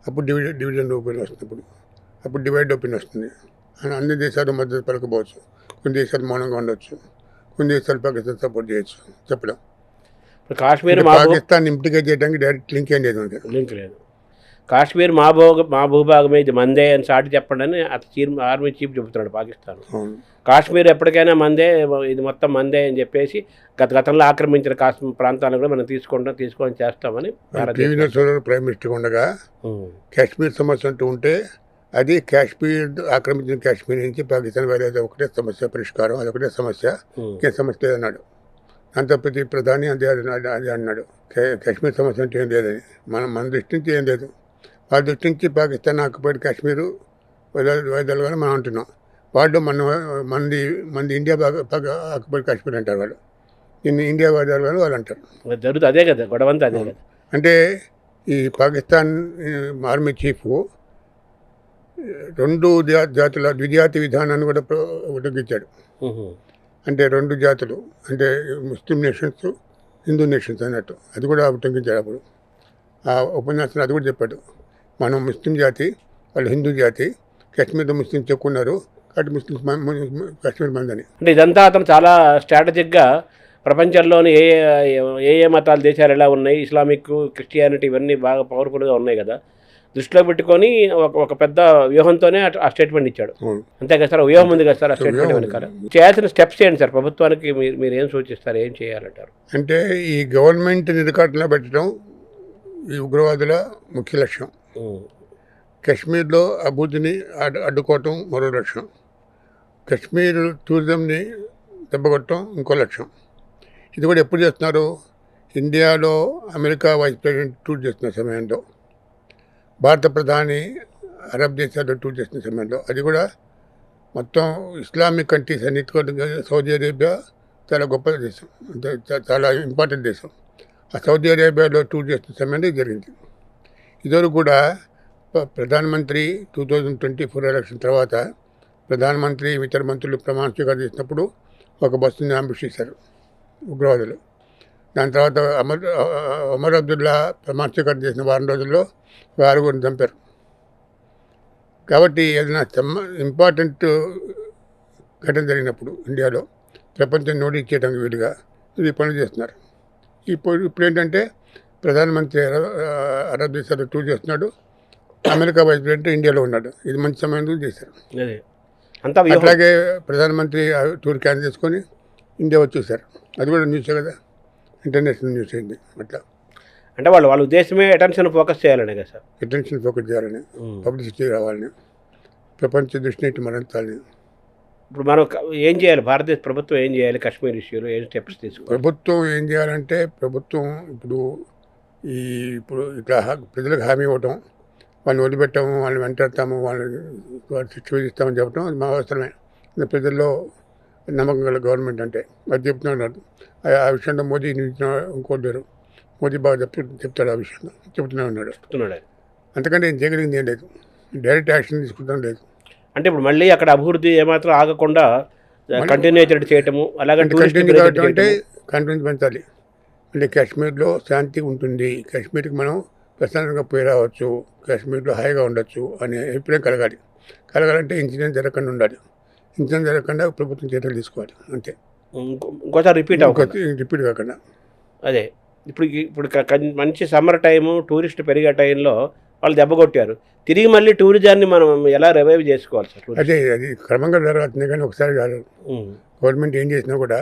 అప్పుడు డివిజన్ ఒపీనియన్ వస్తుంది. అప్పుడు డివైడ్ ఒపీనియన్ వస్తుంది. అన్ని దేశాలు మద్దతు పలకపోవచ్చు, కొన్ని దేశాలు మౌనంగా ఉండవచ్చు, కొన్ని దేశాలు పాకిస్తాన్ సపోర్ట్ చేయొచ్చు, చెప్పలేం. కాశ్మీర్ పాకిస్తాన్ ఇంప్లికేట్ చేయడానికి డైరెక్ట్ లింక్ ఏం లేదు. కాశ్మీర్ మా భూభాగమే, ఇది మందే అని సాటి చెప్పండి అని ఆర్మీ చీఫ్ చెబుతున్నాడు పాకిస్తాన్. కాశ్మీర్ ఎప్పటికైనా మందే, ఇది మొత్తం మందే అని చెప్పేసి గతంలో ఆక్రమించిన కాశ్మీర్ ప్రాంతాలను కూడా మనం తీసుకొని చేస్తామని ప్రైమ్ మినిస్టర్ ఉండగా కాశ్మీర్ సమస్య అంటూ ఉంటే అది కాశ్మీర్ ఆక్రమించిన కాశ్మీర్ నుంచి పాకిస్తాన్ వెళ్ళేది ఒకటే సమస్య పరిష్కారం, అదొకటే సమస్య, ఇంకేం సమస్య లేదన్నాడు. అంత ప్రతి ప్రధాని అదే అన్నాడు. కాశ్మీర్ సమస్య అంటే ఏం లేదని. మన దృష్టి నుంచి ఏం లేదు. వాళ్ళ దృష్టి నుంచి పాకిస్తాన్ ఆక్యుపైడ్ కాశ్మీర్ వదలగానే మనం అంటున్నాం. వాళ్ళు మంది ఇండియా ఆక్యుపైడ్ కాశ్మీర్ అంటారు. వాళ్ళు దీన్ని ఇండియా వదలగానే వాళ్ళు అంటారు. జరుగుతుంది అదే కదా గొడవంతా అదే కదా. అంటే ఈ పాకిస్తాన్ ఆర్మీ చీఫ్ రెండు జాతుల ద్విజాతి విధానాన్ని కూడా ఉటంకించాడు. అంటే రెండు జాతులు అంటే ముస్లిం నేషన్స్, హిందూ నేషన్స్ అన్నట్టు అది కూడా ఉటంకించాడు. అప్పుడు ఆ ఉపన్యాసం అది కూడా చెప్పాడు. మనం ముస్లిం జాతి, వాళ్ళు హిందూ జాతి, కాశ్మీర్లో ముస్లింస్ చెప్పుకున్నారు కాబట్టి ముస్లిమ్స్ కాశ్మీర్ మందని. అంటే ఇదంతా అతను చాలా స్ట్రాటజిక్గా ప్రపంచంలోని ఏ మతాల దేశాలు ఎలా ఉన్నాయి, ఇస్లామిక్, క్రిస్టియానిటీ ఇవన్నీ బాగా పవర్ఫుల్గా ఉన్నాయి కదా, దృష్టిలో పెట్టుకొని ఒక పెద్ద వ్యూహంతోనే ఆ స్టేట్మెంట్ ఇచ్చాడు. అంతే కదా సార్, వ్యూహం ఉంది కదా సార్ ఆ స్టేట్మెంట్ వెనకాల. చేయాల్సిన స్టెప్స్ ఏంటి సార్? ప్రభుత్వానికి మీరు ఏం సూచిస్తారు, ఏం చేయాలంటారు? అంటే ఈ గవర్నమెంట్ నిరకాటంలో పెట్టడం ఈ ఉగ్రవాదుల ముఖ్య లక్ష్యం. కాశ్మీర్లో అభివృద్ధిని అడ్డుకోవటం మరో లక్ష్యం. కాశ్మీర్ టూరిజంని దెబ్బకొట్టడం ఇంకో లక్ష్యం. ఇది కూడా ఎప్పుడు చేస్తున్నారు? ఇండియాలో అమెరికా వైస్ ప్రెసిడెంట్ టూర్ చేస్తున్న సమయంలో, భారత ప్రధాని అరబ్ దేశాల్లో టూర్ చేస్తున్న సమయంలో, అది కూడా మొత్తం ఇస్లామిక్ కంట్రీస్ అన్నిటికీ సౌదీ అరేబియా చాలా గొప్ప దేశం, చాలా ఇంపార్టెంట్ దేశం. ఆ సౌదీ అరేబియాలో టూర్ చేస్తున్న సమయంలో జరిగింది. ఇదివరకు కూడా ప్రధానమంత్రి 2024 ఎలక్షన్ తర్వాత ప్రధానమంత్రి ఇతర మంత్రులు ప్రమాణ స్వీకారం చేసినప్పుడు ఒక బస్సుని అంబుష్ చేశారు ఉగ్రవాదులు. దాని తర్వాత ఒమర్ అబ్దుల్లా ప్రమాణ స్వీకారం చేసిన వారం రోజుల్లో 6 చంపారు. కాబట్టి ఏదైనా ఇంపార్టెంట్ ఘటన జరిగినప్పుడు ఇండియాలో ప్రపంచం నోటీస్ చేయడానికి వీలుగా ఇది పనులు చేస్తున్నారు. ఇప్పుడు ఏంటంటే ప్రధానమంత్రి అరబ్ దేశాల్లో టూర్ చేస్తున్నాడు, అమెరికా వైస్ ప్రెసిడెంట్ ఇండియాలో ఉన్నాడు. ఇది మంచి సమయంలో చేశారు. అట్లాగే ప్రధానమంత్రి టూర్ క్యాన్సిల్ చేసుకొని ఇండియా వచ్చి చూశారు. అది కూడా న్యూసే కదా, ఇంటర్నేషనల్ న్యూస్ అయింది. అట్లా అంటే వాళ్ళ ఉద్దేశమే అటెన్షన్ ఫోకస్ చేయాలనే కదా సార్. అటెన్షన్ ఫోకస్ చేయాలని, పబ్లిసిటీ రావాలని, ప్రపంచ దృష్టిని ఇటు మరించాలని. ఇప్పుడు మనం ఏం చేయాలి? భారతదేశ ప్రభుత్వం ఏం చేయాలి? కాశ్మీర్ ఇష్యూలో ఏం స్టెప్స్ తీసుకోవాలి? ప్రభుత్వం ఏం చేయాలంటే, ప్రభుత్వం ఇప్పుడు ఇట్లా ప్రజలకు హామీ ఇవ్వటం, వాళ్ళని వదిలిపెట్టాము, వాళ్ళని వెంటాడతాము, వాళ్ళు శిక్ష విధిస్తామని చెప్పడం అది మా అవసరమే. ప్రజల్లో నమ్మకం గల గవర్నమెంట్ అంటే అది చెప్తున్నాడు. ఆ విషయంలో మోదీ ఇంకోటి లేరు. మోదీ బాగా చెప్తాడు ఆ విషయంలో, చెప్తూనే ఉన్నాడు. అంతకంటే ఏం చేయగలిగింది ఏం లేదు, డైరెక్ట్ యాక్షన్ తీసుకుంటాం లేదు. అంటే ఇప్పుడు మళ్ళీ అక్కడ అభివృద్ధి ఏమాత్రం ఆగకుండా కంటిన్యూ చేయటము, అలాగే కంటిన్యూ కావటం అంటే కాన్ఫిడెన్స్ పెంచాలి. అంటే కాశ్మీర్లో శాంతి ఉంటుంది, కాశ్మీర్కి మనం ప్రశాంతంగా పోయి రావచ్చు, కాశ్మీర్లో హాయిగా ఉండొచ్చు అనే అభిప్రాయం కలగాలంటే ఇన్సిడెంట్ జరగకుండా ఉండాలి. ఇన్సిడెంట్ జరగకుండా ప్రభుత్వం చర్యలు తీసుకోవాలి అంతే. ఇంకోసారి రిపీట్ కాకుండా. అదే ఇప్పుడు మంచి సమ్మర్ టైము, టూరిస్ట్ పెరిగే టైంలో వాళ్ళు దెబ్బ కొట్టారు. తిరిగి మళ్ళీ టూరిజాన్ని మనం ఎలా రివైవ్ చేసుకోవాలి సార్? అదే అది క్రమంగా జరగాల్సిందే కానీ ఒకసారి కాదు. గవర్నమెంట్ ఏం చేసినా కూడా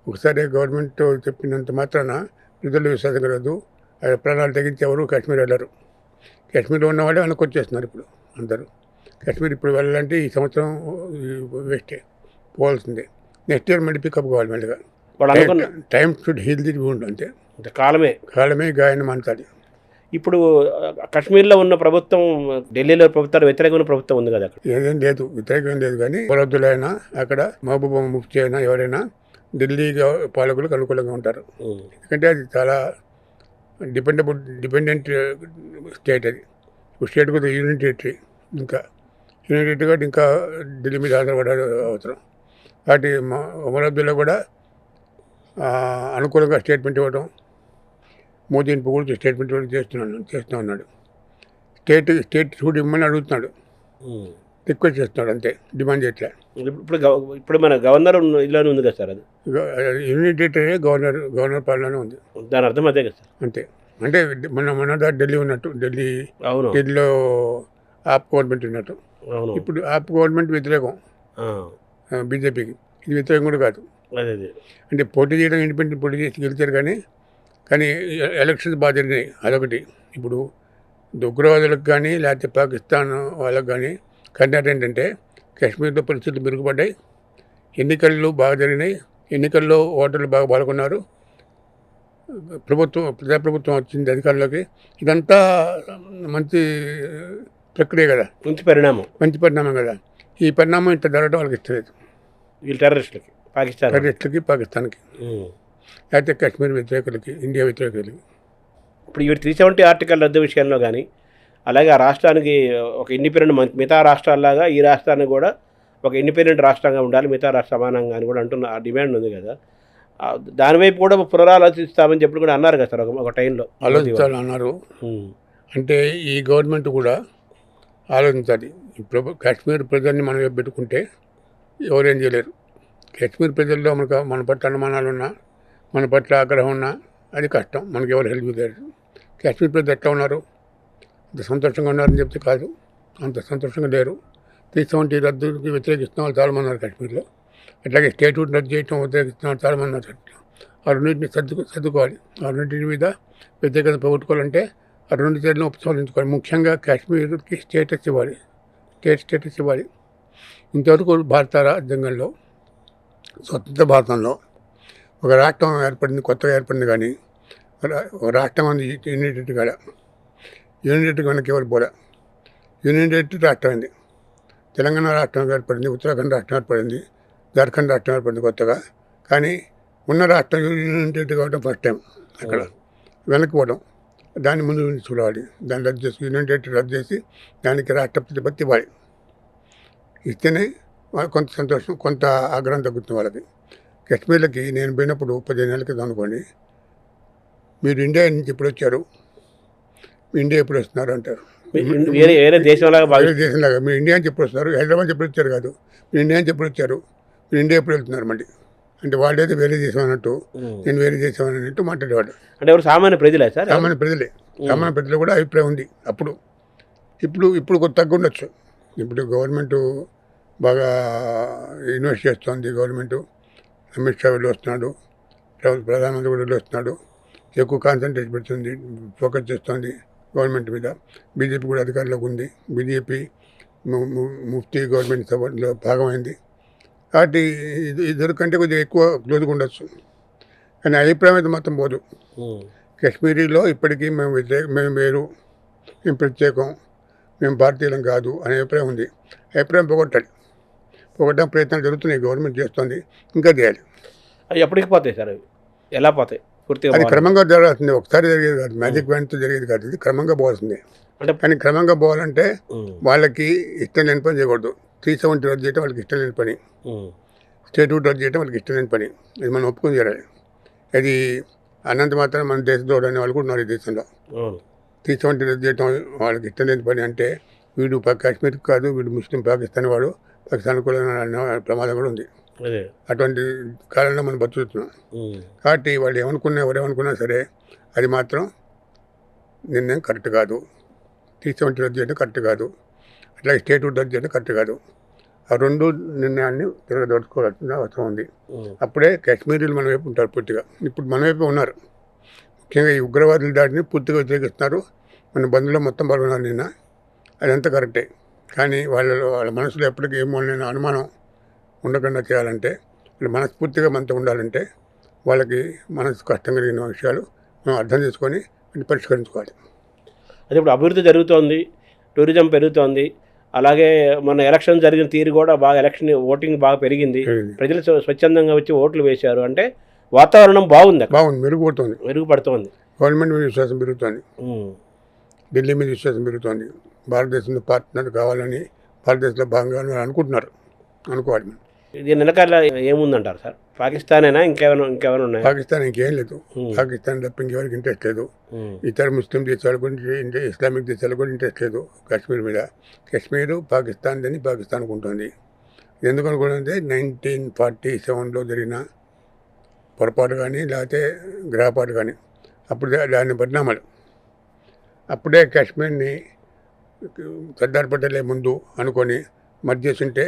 ఒకసారి గవర్నమెంట్ చెప్పినంత మాత్రాన ప్రజలు విశ్వాసం కలదు. ప్రాణాలు తెగించి ఎవరు కాశ్మీర్ వెళ్ళరు. కాశ్మీర్లో ఉన్న వాళ్ళే వెనక్కి వచ్చేస్తున్నారు ఇప్పుడు అందరూ. కాశ్మీర్ ఇప్పుడు వెళ్ళాలంటే ఈ సంవత్సరం వేస్టే, పోవాల్సిందే. నెక్స్ట్ ఇయర్ మళ్ళీ పికప్ కావాలి మళ్ళీగా. Time should heal the wound అంతే. కాలమే గాయాన్ని మాన్చాలి. ఇప్పుడు కాశ్మీర్లో ఉన్న ప్రభుత్వం, ఢిల్లీలో ప్రభుత్వాలు వ్యతిరేకమైన ప్రభుత్వం ఉంది కదా, ఏదేం లేదు, వ్యతిరేకం లేదు. కానీ వరద్దులైనా అక్కడ మహబూబా ముఫ్తీ అయినా ఎవరైనా ఢిల్లీ పాలకులకు అనుకూలంగా ఉంటారు. ఎందుకంటే అది చాలా డిపెండెంట్ స్టేట్. అది ఇప్పుడు స్టేట్ కూడా యూనియన్ టెరిటరీ, ఇంకా యూనియన్ టెరిటరీ కాబట్టి ఇంకా ఢిల్లీ మీద ఆధారపడాలి అవసరం. కాబట్టి వరద్దులో కూడా అనుకూలంగా స్టేట్మెంట్ ఇవ్వడం, మోదీని పొగుడుతూ స్టేట్మెంట్ ఇవ్వడం చేస్తూ ఉన్నాడు. స్టేట్ చూడు ఇమ్మని అడుగుతున్నాడు, రిక్వెస్ట్ చేస్తున్నాడు అంతే, డిమాండ్ చేయట్లే. ఇప్పుడు మన గవర్నర్ ఇలానే ఉంది కదా సార్, అది యూనియన్ టెరిటరీ గవర్నర్ పాలనలో ఉంది. దాని అర్థం అదే కదా సార్. అంతే. అంటే మన ఢిల్లీ ఉన్నట్టు, ఢిల్లీలో ఆప్ గవర్నమెంట్ ఉన్నట్టు. ఇప్పుడు ఆప్ గవర్నమెంట్ వ్యతిరేకం బీజేపీకి, ఇది వ్యతిరేకం కూడా కాదు. అంటే పోటీ చేయడం, ఇండిపెండెంట్ పోటీ చేసి గెలిచారు. కానీ ఎలక్షన్స్ బాగా జరిగినాయి, అదొకటి. ఇప్పుడు ఉగ్రవాదులకు కానీ లేకపోతే పాకిస్తాన్ వాళ్ళకు కానీ కంటెంట్ ఏంటంటే కాశ్మీర్లో పరిస్థితులు మెరుగుపడ్డాయి, ఎన్నికలు బాగా జరిగినాయి, ఎన్నికల్లో ఓటర్లు బాగా పాల్గొన్నారు, ప్రజాప్రభుత్వం వచ్చింది అధికారంలోకి. ఇదంతా మంచి ప్రక్రియ కదా, మంచి పరిణామం కదా. ఈ పరిణామం ఇంత జరగడం వాళ్ళకి ఇష్టం లేదు, టెర్రరిస్టులకి, పాకిస్తాన్కి, లేకపోతే కాశ్మీర్ వ్యతిరేకులకి, ఇండియా వ్యతిరేకులకి. ఇప్పుడు ఈ 370 ఆర్టికల్ రద్దు విషయంలో కానీ, అలాగే ఆ రాష్ట్రానికి ఒక ఇండిపెండెంట్, మిగతా రాష్ట్రాల్లాగా ఈ రాష్ట్రానికి కూడా ఒక ఇండిపెండెంట్ రాష్ట్రంగా ఉండాలి, మిగతా రాష్ట్ర సమానంగా అని కూడా అంటున్న ఆ డిమాండ్ ఉంది కదా. దానివైపు కూడా పునరాలోచిస్తామని చెప్పి కూడా అన్నారు కదా సార్ ఒక టైంలో. ఆలోచించాలి అన్నారు. అంటే ఈ గవర్నమెంట్ కూడా ఆలోచించాలి. కాశ్మీర్ ప్రజల్ని మనం పెట్టుకుంటే ఎవరేం చేయలేరు. కాశ్మీర్ ప్రజల్లో మన పట్ల అనుమానాలు ఉన్నా, మన పట్ల ఆగ్రహం ఉన్నా అది కష్టం, మనకి ఎవరు హెల్ప్ చేయలేరు. కాశ్మీర్ ప్రజలు ఎట్లా ఉన్నారు, అంత సంతోషంగా ఉన్నారని చెప్తే కాదు, అంత సంతోషంగా లేరు. 370 రద్దుకి వ్యతిరేకిస్తున్న వాళ్ళు చాలామంది ఉన్నారు కాశ్మీర్లో. అట్లాగే స్టేట్హుడ్ రద్దు చేయడం వ్యతిరేకిస్తున్న వాళ్ళు చాలామంది ఉన్నారు. ఆ రెండింటిని సర్దుకోవాలి. ఆ రెండింటి మీద వ్యతిరేకత పోగొట్టుకోవాలంటే ఆ రెండు చర్యలను ఉపసంహరించుకోవాలి. ముఖ్యంగా కాశ్మీర్కి స్టేటస్ ఇవ్వాలి. ఇంతవరకు భారత రాజ్యాంగంలో, స్వతంత్ర భారతంలో ఒక రాష్ట్రం ఏర్పడింది, కొత్తగా ఏర్పడింది. కానీ ఒక రాష్ట్రం అంది యూనియన్ టెరిటరీ మనకి ఎవరు పోలే. యూనియన్ టెరిటరీ రాష్ట్రం అయింది. తెలంగాణ రాష్ట్రం ఏర్పడింది, ఉత్తరాఖండ్ రాష్ట్రం ఏర్పడింది, జార్ఖండ్ రాష్ట్రం ఏర్పడింది కొత్తగా. కానీ ఉన్న రాష్ట్రం యూనియన్ టెరిటరీ కావడం ఫస్ట్ టైం. అక్కడ వెనక్కిపోవడం, దాన్ని ముందు చూడాలి. దాన్ని రద్దు చేసి, యూనియన్ టెరిటరీ రద్దు చేసి దానికి రాష్ట్ర ప్రతిపత్తి ఇవ్వాలి. ఇస్తేనే కొంత సంతోషం, కొంత ఆగ్రహం తగ్గుతుంది వాళ్ళకి. కాశ్మీర్లకి నేను పోయినప్పుడు 15 ఏళ్ళ క్రితం అనుకోండి, మీరు ఇండియా నుంచి ఎప్పుడు వచ్చారు, ఇండియా ఎప్పుడు వస్తున్నారు అంటారు. వేరే దేశంలాగా మీరు ఇండియా నుంచి ఎప్పుడు వస్తున్నారు, హైదరాబాద్ ఎప్పుడు వచ్చారు కాదు, మీరు ఇండియా నుంచి ఎప్పుడు వచ్చారు, మీరు ఇండియా ఎప్పుడు వెళ్తున్నారు మళ్ళీ అంటే వాళ్ళైతే వేరే దేశం అన్నట్టు, నేను వేరే దేశం అన్నట్టు మాట్లాడేవాడు. అంటే ఎవరు సామాన్య ప్రజలే సార్? సామాన్య ప్రజలు కూడా అభిప్రాయం ఉంది అప్పుడు. ఇప్పుడు కొంత తగ్గుండొచ్చు. ఇప్పుడు గవర్నమెంట్ బాగా ఇన్వెస్ట్ చేస్తుంది. గవర్నమెంట్ అమిత్ షా వెళ్ళి వస్తున్నాడు, ప్రధానమంత్రి కూడా వెళ్ళి వస్తున్నాడు, ఎక్కువ కాన్సన్ట్రేట్ పెడుతుంది, ఫోకస్ చేస్తుంది గవర్నమెంట్ మీద. బీజేపీ కూడా అధికారంలోకి ఉంది. బీజేపీ ముఫ్తీ గవర్నమెంట్ సభలో భాగమైంది. కాబట్టి ఇద్దరు కంటే కొద్దిగా ఎక్కువ క్లోజ్గా ఉండొచ్చు. కానీ అభిప్రాయం అయితే మొత్తం పోదు. కాశ్మీరీలో ఇప్పటికీ మేము వేరు, మేము ప్రత్యేకం, మేము భారతీయులం కాదు అనే అభిప్రాయం ఉంది. అభిప్రాయం పోగొట్టడం ప్రయత్నాలు జరుగుతున్నాయి, గవర్నమెంట్ చేస్తుంది, ఇంకా చేయాలి. అవి ఎప్పటికి పోతాయి సార్? అవి ఎలా పోతాయి పూర్తిగా? అది క్రమంగా జరగాల్సింది, ఒకసారి జరిగేది కాదు, మ్యాజిక్ వ్యాన్తో జరిగేది కాదు, ఇది క్రమంగా పోవాల్సిందే. అంటే కానీ క్రమంగా పోవాలంటే వాళ్ళకి ఇష్టం లేని పని చేయకూడదు. 370 రద్దు చేయడం వాళ్ళకి ఇష్టం లేని పని, స్టేట్యూట్ రద్దు చేయడం వాళ్ళకి ఇష్టం లేని పని, ఇది మనం ఒప్పుకొని చేయాలి. అది అన్నంత మాత్రం మన దేశద్రోహుడు అనే వాళ్ళు కూడా ఉన్నారు ఈ దేశంలో. 370 రద్దు చేయడం వాళ్ళకి ఇష్టం లేని పని అంటే వీడు కాశ్మీర్కి కాదు, వీడు ముస్లిం పాకిస్తాన్ వాడు, పాకిస్తాన్ కూడా ప్రమాదం కూడా ఉంది. అటువంటి కాలంలో మనం బతుకుతున్నాం. కాబట్టి వాళ్ళు ఎవరేమనుకున్నా సరే అది మాత్రం నిర్ణయం కరెక్ట్ కాదు. 370 రద్దు చేయడం కరెక్ట్ కాదు, అట్లాగే స్టేట్యూట్ రద్దు చేయడం కరెక్ట్ కాదు. ఆ రెండు నిర్ణయాన్ని తిరగదోడుకోవాల్సిన అవసరం ఉంది. అప్పుడే కాశ్మీరీలు మన వైపు ఉంటారు పూర్తిగా. ఇప్పుడు మన వైపు ఉన్నారు, ముఖ్యంగా ఈ ఉగ్రవాదుల దాడిని పూర్తిగా వ్యతిరేకిస్తున్నారు. మన బంధువులు మొత్తం పాల్గొన్నారు నిన్న, అదంతా కరెక్టే. కానీ వాళ్ళ మనసులో ఎప్పటికీ ఏమో అనుమానం ఉండకుండా చేయాలంటే, వాళ్ళు మనస్ఫూర్తిగా మనతో ఉండాలంటే వాళ్ళకి మనసు కష్టం కలిగిన విషయాలు మనం అర్థం చేసుకొని పరిష్కరించుకోవాలి. అది ఇప్పుడు అభివృద్ధి జరుగుతోంది, టూరిజం పెరుగుతోంది, అలాగే మన ఎలక్షన్ జరిగిన తీరు కూడా బాగా, ఓటింగ్ బాగా పెరిగింది, ప్రజలు స్వచ్ఛందంగా వచ్చి ఓట్లు వేశారు. అంటే వాతావరణం బాగుంది, మెరుగుపడుతోంది. గవర్నమెంట్ మీద విశ్వాసం పెరుగుతోంది, ఢిల్లీ మీద విశ్వాసం పెరుగుతోంది. భారతదేశంలో పార్ట్నర్ కావాలని, భారతదేశంలో భాగంగా అనుకుంటున్నారు, అనుకోవాలి. దీని వెనకాల ఏముందంటారు సార్? పాకిస్తానేనా, ఇంకేమైనా ఉన్నాయి? పాకిస్తాన్ ఇంకేం లేదు, పాకిస్తాన్ తప్ప ఇంకెవరికి ఇంట్రెస్ట్ లేదు. ఇతర ముస్లిం దేశాల గురించి, ఇస్లామిక్ దేశాల కూడా ఇంట్రెస్ట్ లేదు కాశ్మీర్ మీద. కాశ్మీరు పాకిస్తాన్ అని పాకిస్తాన్ ఉంటుంది. ఎందుకు అనుకుంటే 1947లో జరిగిన పొరపాటు కానీ లేకపోతే గ్రహపాటు కానీ, అప్పుడు దాని పరిణామాలు. అప్పుడే కాశ్మీర్ని సర్దార్ పటేలే ముందు అనుకొని మధ్య చేస్తుంటే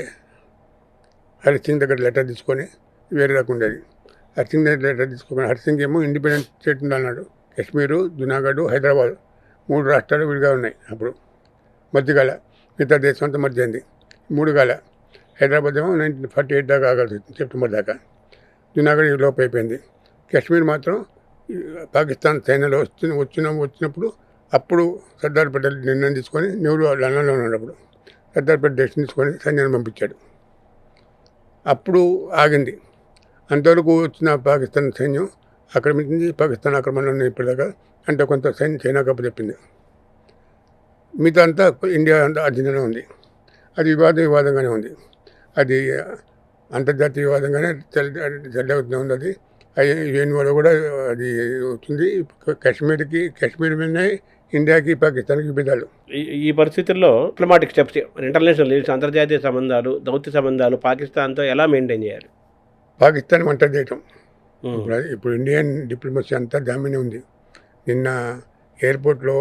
హరి సింగ్ దగ్గర లెటర్ తీసుకొని వేరే రకుండేది. హరి సింగ్ దగ్గర లెటర్ తీసుకోకుండా, హరి సింగ్ ఏమో ఇండిపెండెంట్ స్టేట్ ఉందన్నాడు. కాశ్మీరు, జునాగఢ్, హైదరాబాద్ 3 రాష్ట్రాలు విడిగా ఉన్నాయి. అప్పుడు మధ్యకాల మిగతా దేశం అంతా మధ్య అయింది. 3 కాల. హైదరాబాద్ ఏమో 1948 దాకా ఆగాల్సి వచ్చింది, సెప్టెంబర్ దాకా. జునాగఢ్ లోపు అయిపోయింది. కాశ్మీర్ మాత్రం పాకిస్తాన్ సైన్యంలో వచ్చినప్పుడు అప్పుడు సర్దార్ పటేల్ నిర్ణయం తీసుకొని, నెహ్రూ లండన్లో ఉన్నప్పుడు సర్దార్ పటేల్ డెసిషన్ తీసుకొని సైన్యాన్ని పంపించాడు. అప్పుడు ఆగింది. అంతవరకు వచ్చిన పాకిస్తాన్ సైన్యం ఆక్రమించింది. పాకిస్తాన్ ఆక్రమణలో ఇప్పటిదాకా అంటే కొంత సైన్యం చైనా కప్పు చెప్పింది. మిగతా అంతా ఇండియా అంతా అధీనంలో ఉంది. అది వివాదంగానే ఉంది. అది అంతర్జాతీయ వివాదంగానే చెల్లవుతూనే ఉంది. అది యూఎన్ఓలో కూడా అది వచ్చింది. కాశ్మీర్ మీదనే ఇండియాకి పాకిస్తాన్కి విభేదాలు. ఈ పరిస్థితుల్లో డిప్లొమాటిక్ స్టెప్స్, ఇంటర్నేషనల్ రిలేషన్స్, అంతర్జాతీయ సంబంధాలు, దౌత్య సంబంధాలు పాకిస్తాన్తో ఎలా మెయింటైన్ చేయాలి? పాకిస్తాన్ వంట చేయటం. ఇప్పుడు ఇండియన్ డిప్లొమసీ అంతా దామినే ఉంది. నిన్న ఎయిర్పోర్ట్లో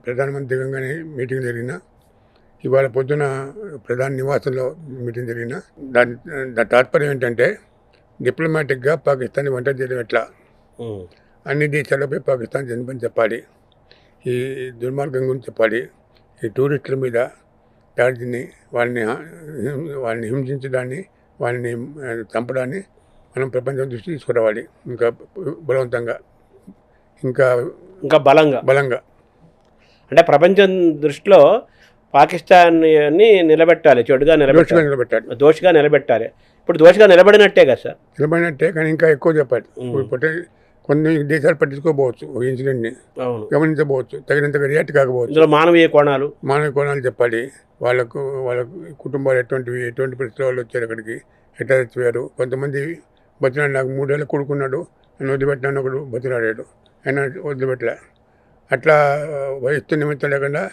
ప్రధానమంత్రి దిగంగానే మీటింగ్ జరిగిన, ఇవాళ పొద్దున ప్రధాని నివాసంలో మీటింగ్ జరిగిన. దాని తాత్పర్యం ఏంటంటే, డిప్లొమాటిక్గా పాకిస్తాన్ వంట చేయడం ఎట్లా, అన్ని దేశాలపై పాకిస్తాన్ జన్మని చెప్పాలి, ఈ దుర్మార్గం గురించి చెప్పాలి, ఈ టూరిస్టుల మీద దాడిని, వాళ్ళని హింసించడాన్ని, వాళ్ళని చంపడాన్ని మనం ప్రపంచం దృష్టి తీసుకురావాలి. ఇంకా బలవంతంగా, ఇంకా బలంగా అంటే ప్రపంచం దృష్టిలో పాకిస్తాన్ని నిలబెట్టాలి, చెడుగా నిలబెట్టాలి, దోషిగా నిలబెట్టాలి. ఇప్పుడు దోషిగా నిలబడినట్టే కదా సార్? నిలబడినట్టే, కానీ ఇంకా ఎక్కువ చెప్పాలి. కొన్ని దేశాలు పట్టించుకోకపోవచ్చు, ఒక ఇన్సిడెంట్ని గమనించబోవచ్చు, తగినంతగా రియాక్ట్ కాకపోవచ్చు. ఇందులో మానవీయ కోణాలు చెప్పాలి. వాళ్ళ కుటుంబాలు ఎటువంటి పరిస్థితుల వాళ్ళు వచ్చారు, అక్కడికి ఎట్లా చచ్చిపోయారు. కొంతమంది బతినాడు, నాకు 3 ఏళ్ళ కొడుకున్నాడు, నన్ను వదిలిపెట్టినాను, ఒకడు బతినాడాడు, ఆయన వదిలిపెట్టలే. అట్లా వయస్సు నిమిత్తం లేకుండా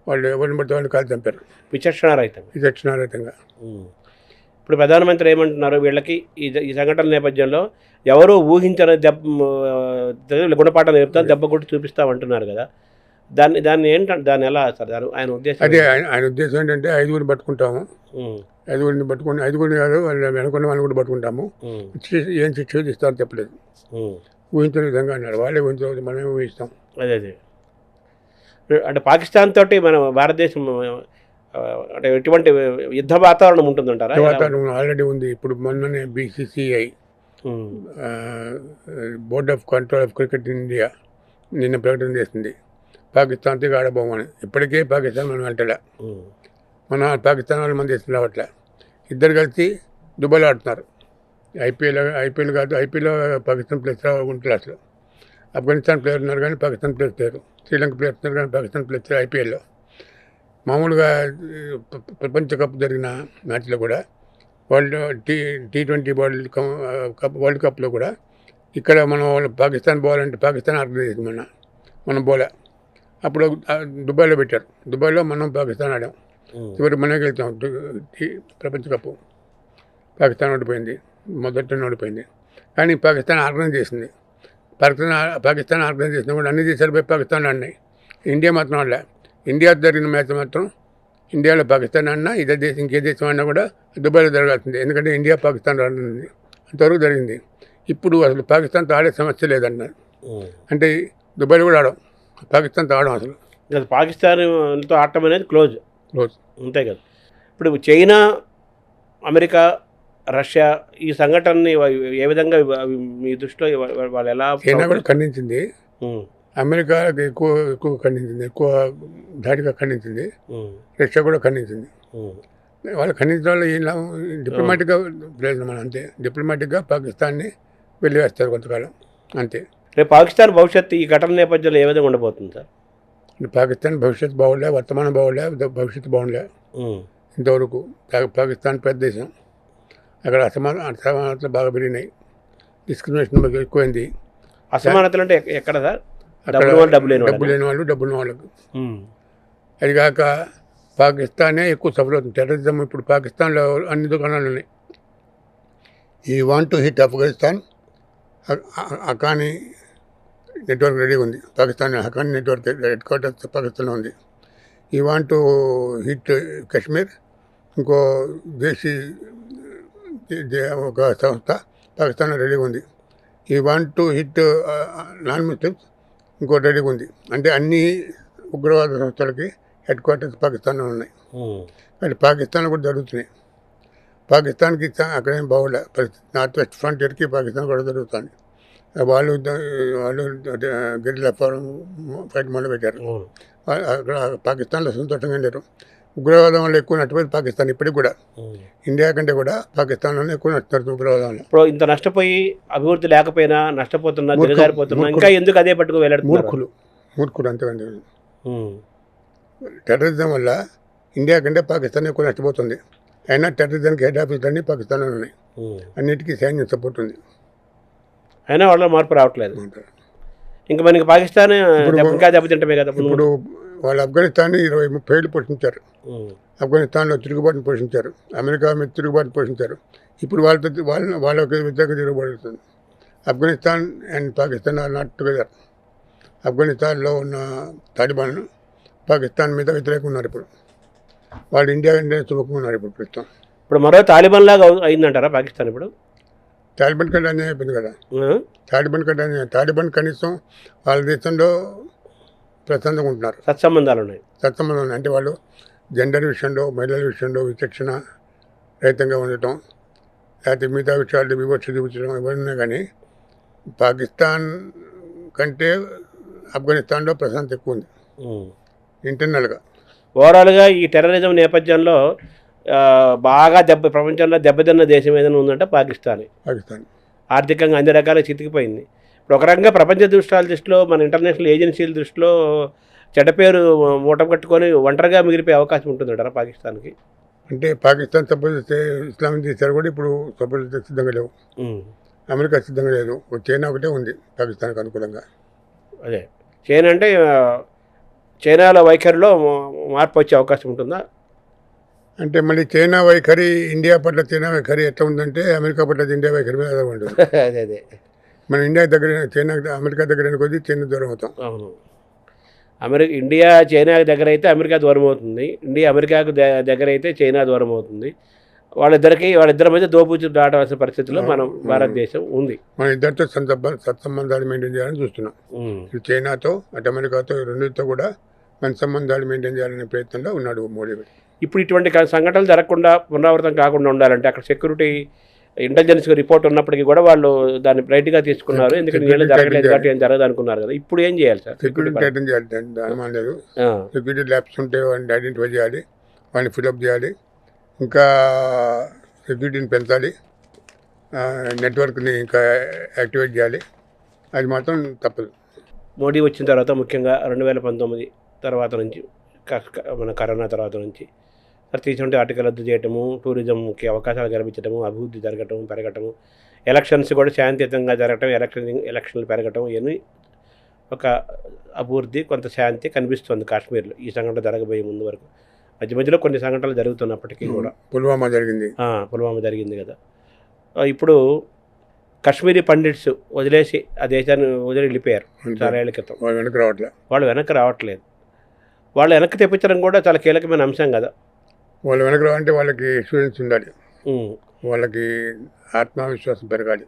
వాళ్ళు ఎవరిని బట్టి వాళ్ళు కాలు చంపారు, విచక్షణారహితంగా. ఇప్పుడు ప్రధానమంత్రి ఏమంటున్నారు, వీళ్ళకి ఈ సంఘటనల నేపథ్యంలో ఎవరూ ఊహించని గుణపాఠం నేర్పుతారు, దెబ్బ కొట్టి చూపిస్తామంటున్నారు కదా, దాన్ని ఎలా సార్ ఆయన ఉద్దేశం? అదే ఆయన ఉద్దేశం ఏంటంటే, 5గురిని పట్టుకుంటాము, 5గురిని పట్టుకుని, 5గురిని కాదు వాళ్ళు వెనుకున్న వాళ్ళని కూడా పట్టుకుంటాము, ఏం శిక్ష ఇస్తామని చెప్పలేదు, ఊహించిన విధంగా అన్నారు. వాళ్ళే ఊహించవచ్చు, మనమే ఊహిస్తాం. అదే అంటే పాకిస్తాన్ తోటి మన భారతదేశం అంటే ఎటువంటి యుద్ధ వాతావరణం ఉంటుందంటారా? వాతావరణం ఆల్రెడీ ఉంది. ఇప్పుడు మొన్ననే BCCI, board of control of cricket in India, నిన్న ప్రకటన చేసింది, పాకిస్తాన్తో ఆడబోమని. ఇప్పటికే పాకిస్తాన్ మనం వెంటలే, మన పాకిస్తాన్ వాళ్ళు మన దేశం రావట్లే. ఇద్దరు కలిసి దుబాయ్లో ఆడుతున్నారు. ఐపీఎల్ కాదు, ఐపీఎల్లో పాకిస్తాన్ ప్లేయర్స్ ఉంటుంది అసలు. ఆఫ్ఘనిస్తాన్ ప్లేయర్ ఉన్నారు కానీ పాకిస్తాన్ ప్లేయర్స్ లేరు. శ్రీలంక ప్లేయర్స్ ఉన్నారు కానీ పాకిస్తాన్ ప్లేయర్స్ లేరు ఐపీఎల్లో. మామూలుగా ప్రపంచ కప్ జరిగిన మ్యాచ్లో కూడా T20 వరల్డ్ కప్లో కూడా ఇక్కడ మనం పాకిస్తాన్ పోవాలంటే పాకిస్తాన్ ఆర్గనైజ్ చేసి మనం పోలే. అప్పుడు దుబాయ్లో పెట్టారు. దుబాయ్లో మనం పాకిస్తాన్ ఆడాం. చివరికి మనకి వెళ్తాం. ప్రపంచ కప్పు పాకిస్తాన్ ఓడిపోయింది, మొదటి ఓడిపోయింది. కానీ పాకిస్తాన్ ఆర్గనైజ్ చేసింది. పాకిస్తాన్ ఆర్గనైజ్ చేసినా కూడా అన్ని దేశాలు పోయి పాకిస్తాన్ ఆడినాయి. ఇండియా మాత్రం ఆడలే. ఇండియా జరిగిన మ్యాచ్ మాత్రం ఇండియాలో పాకిస్తాన్ ఆడినా ఇదే దేశం ఇంకే దేశం ఆడినా కూడా దుబాయ్లో జరగాల్సింది. ఎందుకంటే ఇండియా పాకిస్తాన్ ఆడింది, అంతవరకు జరిగింది. ఇప్పుడు అసలు పాకిస్తాన్తో ఆడే సమస్య లేదన్నారు. అంటే దుబాయ్లో కూడా ఆడం, పాకిస్తాన్తో ఆడం అసలు. పాకిస్తాన్తో ఆడటం అనేది క్లోజ్ రోజు అంతే కదా. ఇప్పుడు చైనా, అమెరికా, రష్యా ఈ సంఘటనని ఏ విధంగా మీ దృష్టిలో వాళ్ళు ఎలా? చైనా కూడా ఖండించింది, అమెరికా ఎక్కువ ఖండించింది, ఎక్కువ ధాటిగా ఖండించింది. రష్యా కూడా ఖండించింది. వాళ్ళు ఖండించడం వల్ల ఇలా డిప్లొమాటిక్గా ప్రయోజనం మనం అంతే. డిప్లొమాటిక్గా పాకిస్తాన్ని వెళ్ళివేస్తారు కొంతకాలం అంతే. రేపు పాకిస్తాన్ భవిష్యత్తు ఈ ఘటన నేపథ్యంలో ఏ విధంగా ఉండబోతుంది సార్? పాకిస్తాన్ భవిష్యత్తు బాగుండే, వర్తమానం బాగుండే, భవిష్యత్తు బాగుండే. ఇంతవరకు పాకిస్తాన్ పెద్ద దేశం, అక్కడ అసమానతలు బాగా పెరిగినాయి, డిస్క్రిమినేషన్ ఎక్కువైంది. అసమానతలు అంటే ఎక్కడ సార్? డబ్బు లేని వాళ్ళు డబ్బున్న వాళ్ళకు. అది కాక పాకిస్తానే ఎక్కువ సఫర్ అవుతుంది టెర్రరిజం. ఇప్పుడు పాకిస్తాన్లో అన్ని దుకాణాలు ఉన్నాయి. ఈ want to hit Afghanistan, Haqqani network రెడీగా ఉంది. Pakistan Haqqani network headquarters పాకిస్తాన్లో ఉంది. ఈ వాంట్ టు హిట్ కాశ్మీర్, ఇంకో దేశీ ఒక సంస్థ పాకిస్తాన్లో రెడీగా ఉంది. ఈ want to hit non Muslims ఇంకోటి రెడీగా ఉంది. అంటే అన్ని ఉగ్రవాద సంస్థలకి హెడ్ క్వార్టర్స్ పాకిస్తాన్లో ఉన్నాయి. కానీ పాకిస్తాన్లో కూడా జరుగుతున్నాయి. పాకిస్తాన్కి అక్కడేం బాగోలే పరిస్థితి. నార్త్ వెస్ట్ ఫ్రంటియర్కి పాకిస్తాన్ కూడా జరుగుతుంది. వాళ్ళు గెరిల్లా ఫైట్ మొదలుపెట్టారు. అక్కడ పాకిస్తాన్లో సంతోషంగా లేరు. ఉగ్రవాదం వల్ల ఎక్కువ నష్టపోయింది పాకిస్తాన్. ఇప్పటికి కూడా ఇండియా కంటే కూడా పాకిస్తాన్లోనే ఎక్కువ నష్టపోతుంది ఉగ్రవాదం వల్ల. ఇప్పుడు ఇంత నష్టపోయి అభివృద్ధి లేకపోయినా నష్టపోతున్నా, దిగజారిపోతున్నా, ఇంకా ఎందుకు అదే పట్టుకు వెళ్ళారు? మూర్ఖులు అంతేకండి. టెర్రరిజం వల్ల ఇండియా కంటే పాకిస్తాన్ ఎక్కువ నష్టపోతుంది. అయినా టెర్రరిజంకి హెడ్ ఆఫీస్ అన్నీ పాకిస్తాన్లో ఉన్నాయి. అన్నిటికీ సైన్యం సపోర్ట్ ఉంది, అయినా వాళ్ళ మార్పు రావట్లేదు. ఇంకా మనకి పాకిస్తాన్ ఇంకా దెబ్బతింటమే కదా. ఇప్పుడు వాళ్ళు ఆఫ్ఘనిస్తాన్ని 20-30 ఏళ్ళు పోషించారు. ఆఫ్ఘనిస్తాన్లో తిరుగుబాటును పోషించారు, అమెరికా మీద తిరుగుబాటును పోషించారు. ఇప్పుడు వాళ్ళకి వ్యతిరేకంగా తిరుగుబాటు. Afghanistan and Pakistan are not together. ఆఫ్ఘనిస్తాన్లో ఉన్న తాలిబాన్ పాకిస్తాన్ మీద వ్యతిరేకంగా ఉన్నారు. ఇప్పుడు వాళ్ళు ఇండియా చురుకుగా ఉన్నారు ఇప్పుడు ప్రస్తుతం. ఇప్పుడు మరో తాలిబాన్ లాగా అయిందంటారా పాకిస్తాన్? ఇప్పుడు తాలిబాన్ కంటే అన్యాయం అయిపోయింది కదా. తాలిబాన్ కనీసం వాళ్ళ దేశంలో ప్రశాంతంగా ఉంటున్నారు. సత్సంబంధాలు ఉన్నాయి. అంటే వాళ్ళు జెండర్ విషయంలో, మహిళల విషయంలో విచక్షణ రహితంగా ఉండటం, లేకపోతే మిగతా విషయాలు వివక్ష చూపించడం ఇవన్నీ. కానీ పాకిస్తాన్ కంటే ఆఫ్ఘనిస్తాన్లో ప్రశాంతత ఎక్కువ ఉంది ఇంటర్నల్గా. ఓవరాల్గా ఈ టెర్రరిజం నేపథ్యంలో బాగా ప్రపంచంలో దెబ్బతిన్న దేశం ఏదైనా ఉందంటే పాకిస్తాన్. ఆర్థికంగా అన్ని రకాలుగా చితికిపోయింది. ఇప్పుడు ఒక రకంగా ప్రపంచ దృష్టిలో, మన ఇంటర్నేషనల్ ఏజెన్సీల దృష్టిలో చెడ్డ పేరు మూట కట్టుకొని ఒంటరిగా మిగిలిపోయే అవకాశం ఉంటుందంటారా పాకిస్తాన్కి? అంటే పాకిస్తాన్ సపోర్ట్ చేస్తే ఇస్లామిక్ దేశాలు కూడా ఇప్పుడు సపోర్ట్ చేస్తే సిద్ధంగా లేవు. అమెరికా సిద్ధంగా లేదు. చైనా ఒకటే ఉంది పాకిస్తాన్కి అనుకూలంగా. అదే చైనా అంటే చైనాలో వైఖరిలో మార్పు వచ్చే అవకాశం ఉంటుందా? అంటే మళ్ళీ చైనా వైఖరి, ఇండియా పట్ల చైనా వైఖరి ఎట్లా ఉందంటే అమెరికా పట్ల ఇండియా వైఖరి మీద ఆధారపడి ఉంటుంది. అదే మన ఇండియా దగ్గర అమెరికా దగ్గర కొద్ది చైనా దూరం అవుతాం. అవును, ఇండియా చైనా దగ్గర అయితే అమెరికా దూరం అవుతుంది, ఇండియా అమెరికాకు దగ్గర అయితే చైనా దూరం అవుతుంది. వాళ్ళిద్దరి మధ్య దోపుచు దాటవలసిన పరిస్థితిలో మనం భారతదేశం ఉంది. మన ఇద్దరితో సత్సంబంధాలు మెయింటైన్ చేయాలని చూస్తున్నాం. ఇటు చైనాతో, అటు అమెరికాతో, రెండింటితో కూడా మన సంబంధాలు మెయింటైన్ చేయాలనే ప్రయత్నంలో ఉన్నాడు మోడీ. ఇప్పుడు ఇటువంటి సంఘటనలు జరగకుండా, పునరావృతం కాకుండా ఉండాలంటే అక్కడ సెక్యూరిటీ ఇంటెలిజెన్స్ రిపోర్ట్ ఉన్నప్పటికీ కూడా వాళ్ళు దాన్ని బ్రైట్గా తీసుకున్నారు, ఎందుకంటే నీళ్ళు జరగలేదు కాబట్టి ఏం జరగదు అనుకున్నారు కదా. ఇప్పుడు ఏం చేయాలి సార్? సెక్యూరిటీ టైటన్ చేయాలి, అనుమానం లేదు. సెక్యూరిటీ ల్యాబ్స్ ఉంటే వాడిని ఐడెంటిఫై చేయాలి, వాడిని ఫిల్అప్ చేయాలి, ఇంకా సెక్యూరిటీని పెంచాలి, నెట్వర్క్ని ఇంకా యాక్టివేట్ చేయాలి. అది మాత్రం తప్పదు. మోడీ వచ్చిన తర్వాత ముఖ్యంగా 2019 తర్వాత నుంచి మన కరోనా తర్వాత నుంచి తీసుకుంటే ఆర్టికల్ రద్దు చేయటము, టూరిజంకి అవకాశాలు కల్పించడము, అభివృద్ధి జరగటం పెరగటము, ఎలక్షన్స్ కూడా శాంతియుతంగా జరగటం, ఎలక్షన్లు పెరగటం, ఇవన్నీ ఒక అభివృద్ధి కొంత శాంతి కనిపిస్తుంది కాశ్మీర్లో ఈ సంఘటన జరగబోయే ముందు వరకు. మధ్య మధ్యలో కొన్ని సంఘటనలు జరుగుతున్నప్పటికీ కూడా పుల్వామా జరిగింది కదా. ఇప్పుడు కాశ్మీరీ పండిట్స్ వదిలేసి ఆ దేశాన్ని వదిలి వెళ్ళిపోయారు చాలా ఏళ్ల క్రితం. వాళ్ళు వెనక్కి రావట్లేదు. వాళ్ళు వెనక్కి తెప్పించడం కూడా చాలా కీలకమైన అంశం కదా. వాళ్ళు వెనక్కి రావాలంటే వాళ్ళకి ఎక్స్పీరియన్స్ ఉండాలి, వాళ్ళకి ఆత్మవిశ్వాసం పెరగాలి,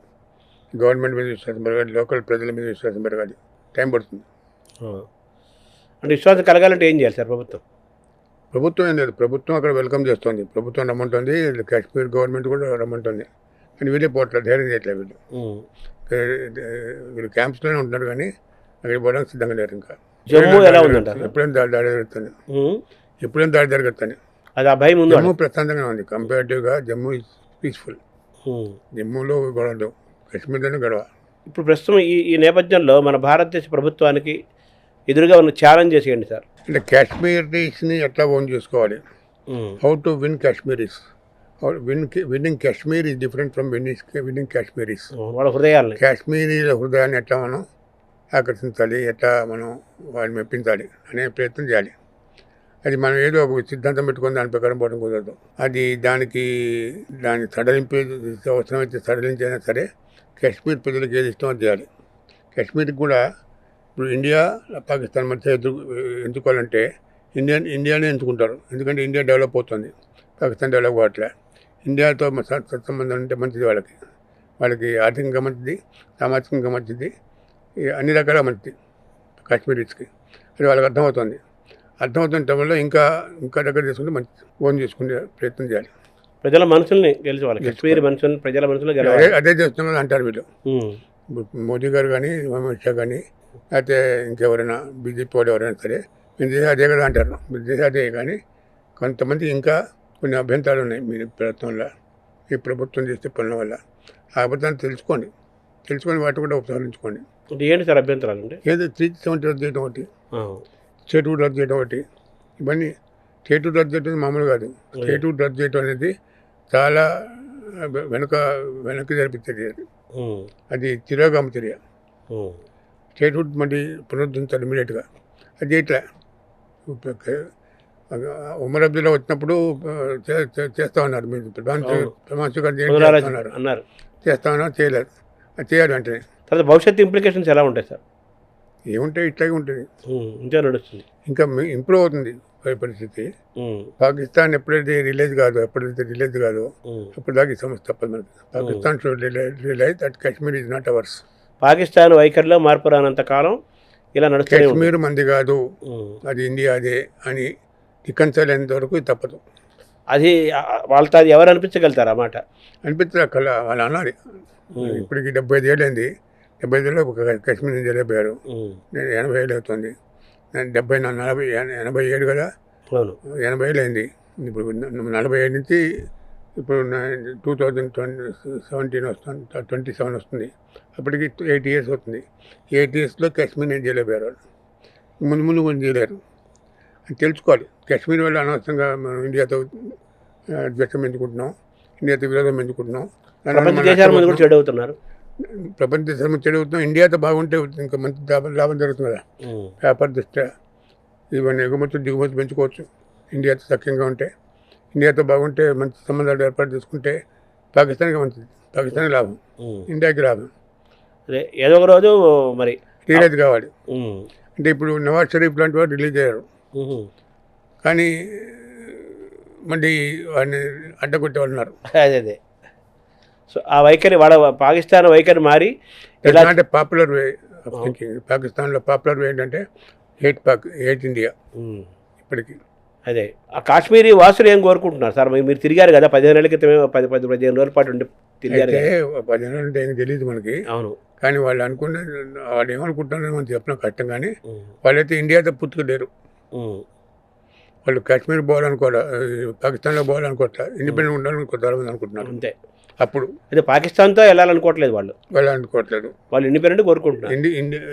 గవర్నమెంట్ మీద విశ్వాసం పెరగాలి, లోకల్ ప్రజల మీద విశ్వాసం పెరగాలి. టైం పడుతుంది. అంటే విశ్వాసం కలగాలంటే ఏం చేయాలి సార్ ప్రభుత్వం? ఏం లేదు, ప్రభుత్వం అక్కడ వెల్కమ్ చేస్తుంది, ప్రభుత్వం రమ్మంటుంది, కాశ్మీర్ గవర్నమెంట్ కూడా రమ్మంటుంది. కానీ వీళ్ళే పోవట్లేదు, ధైర్యం చేయట్లేదు. వీళ్ళు క్యాంప్స్లోనే ఉంటున్నారు కానీ అక్కడికి పోవడానికి సిద్ధంగా లేరు. ఇంకా జమ్మూ ఎలా ఉందంటారు? ఎప్పుడైనా దాడి జరుగుతుంది. అది ఆ భయం ఉంది. జమ్మూ ప్రశాంతంగా ఉంది, కంపేరిటివ్గా జమ్మూ ఇస్ పీస్ఫుల్. జమ్మూలో గొడవలు, కాశ్మీర్లోనే గొడవ. ఇప్పుడు ప్రస్తుతం ఈ నేపథ్యంలో మన భారతదేశ ప్రభుత్వానికి ఎదురుగా ఉన్న ఛాలెంజ్ చేసేయండి సార్. అంటే కాశ్మీరీస్ని ఎట్లా ఓన్ చేసుకోవాలి, how to win Kashmiris. Winnowing Kashmir is different from winnowing Kashmiris. వాళ్ళ హృదయాలని, కాశ్మీరీల హృదయాన్ని ఎట్లా మనం ఆకర్షించాలి, ఎట్లా మనం వాడిని మెప్పించాలి అనే ప్రయత్నం చేయాలి. అది మనం ఏదో ఒక సిద్ధాంతం పెట్టుకొని దాని ప్రకారం పోవడం కుదరదు. అది దాన్ని సడలింపే అవసరమైతే సడలించైనా సరే కాశ్మీర్ ప్రజలకు ఏది ఇష్టమో చేయాలి. కాశ్మీర్కి కూడా ఇప్పుడు ఇండియా పాకిస్తాన్ మధ్య ఎంచుకోవాలంటే ఇండియానే ఎంచుకుంటారు, ఎందుకంటే ఇండియా డెవలప్ అవుతుంది, పాకిస్తాన్ డెవలప్ అవ్వట్లే. ఇండియాతో సత్సంబంధం ఉంటే మంచిది, వాళ్ళకి ఆర్థికంగా మంచిది, సామాజికంగా మంచిది, అన్ని రకాల మంచిది కాశ్మీరీస్కి. అది వాళ్ళకి అర్థమవుతున్న టైంలో ఇంకా దగ్గర తీసుకుంటే మంచి ఓన్ చేసుకునే ప్రయత్నం చేయాలి. ప్రజల మనసుల్ని గెలిచేవాళ్ళు, కాశ్మీర్ మనుషులు ప్రజల మనసులో గెలవాలి. అదే చేస్తున్నాం అంటారు వీళ్ళు. మోదీ గారు కానీ అమిత్ షా కానీ అయితే ఇంకెవరైనా బీజేపీ వాడు ఎవరైనా సరే మేము చేసే అదే కదా అంటారు. మీరు చేసే అదే, కానీ కొంతమంది ఇంకా కొన్ని అభ్యంతరాలు ఉన్నాయి మీ ప్రభుత్వంలో, ఈ ప్రభుత్వం చేసే పనుల వల్ల. ఆ అభ్యంతరాలు తెలుసుకొని వాటి కూడా ఉపసంహరించుకోండి. ఏంటి సార్ అభ్యంతరాలు? అంటే ఏదో 370 రద్దు చేయడం ఒకటి, స్టేట్హుడ్ రద్దు చేయడం ఒకటి, ఇవన్నీ. స్టేట్హుడ్ రద్దు చేయడం మామూలు కాదు. స్టేట్హుడ్ రద్దు చేయడం అనేది చాలా వెనక్కి జరిపించేది. అది తిరోగమ చర్య. స్టేట్హుడ్ మళ్ళీ పునరుద్ధరించాలి ఇమీడియట్గా. అది ఇట్లా ఉమర్ అబ్దుల్లా వచ్చినప్పుడు చేస్తా ఉన్నారు, మీరు ప్రమాణ అన్నారు, చేస్తా ఉన్నారు, చేయలేదు. అది చేయాలి వెంటనే. తర్వాత భవిష్యత్తు ఇంప్లికేషన్స్ ఎలా ఉంటాయి సార్? ఏముంటాయి, ఇట్లాగే ఉంటుంది, ఇంకా నడుస్తుంది, ఇంకా ఇంప్రూవ్ అవుతుంది పరిస్థితి. పాకిస్తాన్ ఎప్పుడైతే రిలీజ్ కాదు అప్పటిదాకా ఈ సమస్య తప్పదు మనకి. Pakistan should realise that Kashmir is not ours. Pakistan వైఖరిలో మార్పు రానంత కాలం ఇలా నడుస్తుంది. కాశ్మీర్ మంది కాదు, అది ఇండియా అదే అని రికన్సైల్ అయినంత వరకు తప్పదు. అది వాళ్ళతో అది ఎవరు అనిపించగలుగుతారు? ఆ మాట అనిపించదు, వాళ్ళు అనాలి. ఇప్పటికి 75 ఏళ్ళు అయింది, 75 ఏళ్ళు కాశ్మీర్ నుంచి వెళ్ళిపోయారు. 80 ఏళ్ళు అవుతుంది, 87 కదా, 80 ఏళ్ళు అయింది. ఇప్పుడు 47 నుంచి ఇప్పుడు 2027 వస్తుంది, అప్పటికి 8 ఇయర్స్ అవుతుంది. 8 ఇయర్స్లో కాశ్మీర్ నుంచి వెళ్ళిపోయారు వాళ్ళు. ముందు కొంచెం చేయలేరు అని తెలుసుకోవాలి. కాశ్మీర్ వల్ల అనవసరంగా మనం ఇండియాతో ద్వేషం పెంచుకుంటున్నాం, ఇండియాతో విరోధం పెంచుకుంటున్నాం, ప్రపంచ దేశాల ముందు కూడా చెడు అవుతున్నారు. ప్రపంచ దేశాల ముందు చెడు అవుతున్నాం. ఇండియాతో బాగుంటే ఇంకా మంచి లాభం జరుగుతుంది కదా. వ్యాపార దృష్ట్యా ఇవన్నీ ఎగుమతులు దిగుమతులు పెంచుకోవచ్చు. ఇండియాతో సఖ్యంగా ఉంటే, ఇండియాతో బాగుంటే, మంచి సంబంధాలు ఏర్పాటు చేసుకుంటే పాకిస్తాన్కి మంచిది, పాకిస్తాన్కి లాభం, ఇండియాకి లాభం. ఏదో ఒక రోజు మరి రిలీజ్ కావాలి. అంటే ఇప్పుడు నవాజ్ షరీఫ్ లాంటి వాడు రిలీజ్ అయ్యారు, కానీ మళ్ళీ వాడిని అడ్డగొట్టే వాళ్ళు ఉన్నారు. అదే సో ఆ వైఖరి పాకిస్తాన్ వైఖరి మారి అంటే పాపులర్ వే ఆఫ్ థింకింగ్. పాకిస్తాన్లో పాపులర్ వే ఏంటంటే హేట్ ఇండియా. ఇప్పటికీ అదే ఆ కాశ్మీరీ వాసులు ఏం కోరుకుంటున్నారు సార్? మీరు తిరిగారు కదా 15 ఏళ్ళ క్రితమే, 15 రోజుల పాటు ఉండి తిరిగారు అయితే కదా. 10 అంటే ఏం తెలియదు మనకి. అవును. కానీ వాళ్ళు అనుకునే వాళ్ళు ఏమనుకుంటున్నారో మనం చెప్పడం కష్టం. కానీ వాళ్ళైతే ఇండియాతో పూర్తిగా లేరు. వాళ్ళు కాశ్మీర్ పోవాలనుకోవాలి, పాకిస్తాన్లో పోవాలనుకోవట్లే, ఇండిపెండెంట్ ఉండాలనుకుంటారు మంది అనుకుంటున్నారు. అంతే. అప్పుడు అదే పాకిస్తాన్తో వెళ్ళాలనుకోవట్లేదు వాళ్ళు అనుకోవట్లేదు. వాళ్ళు ఇండిపెండెంట్ కోరుకుంటున్నారు.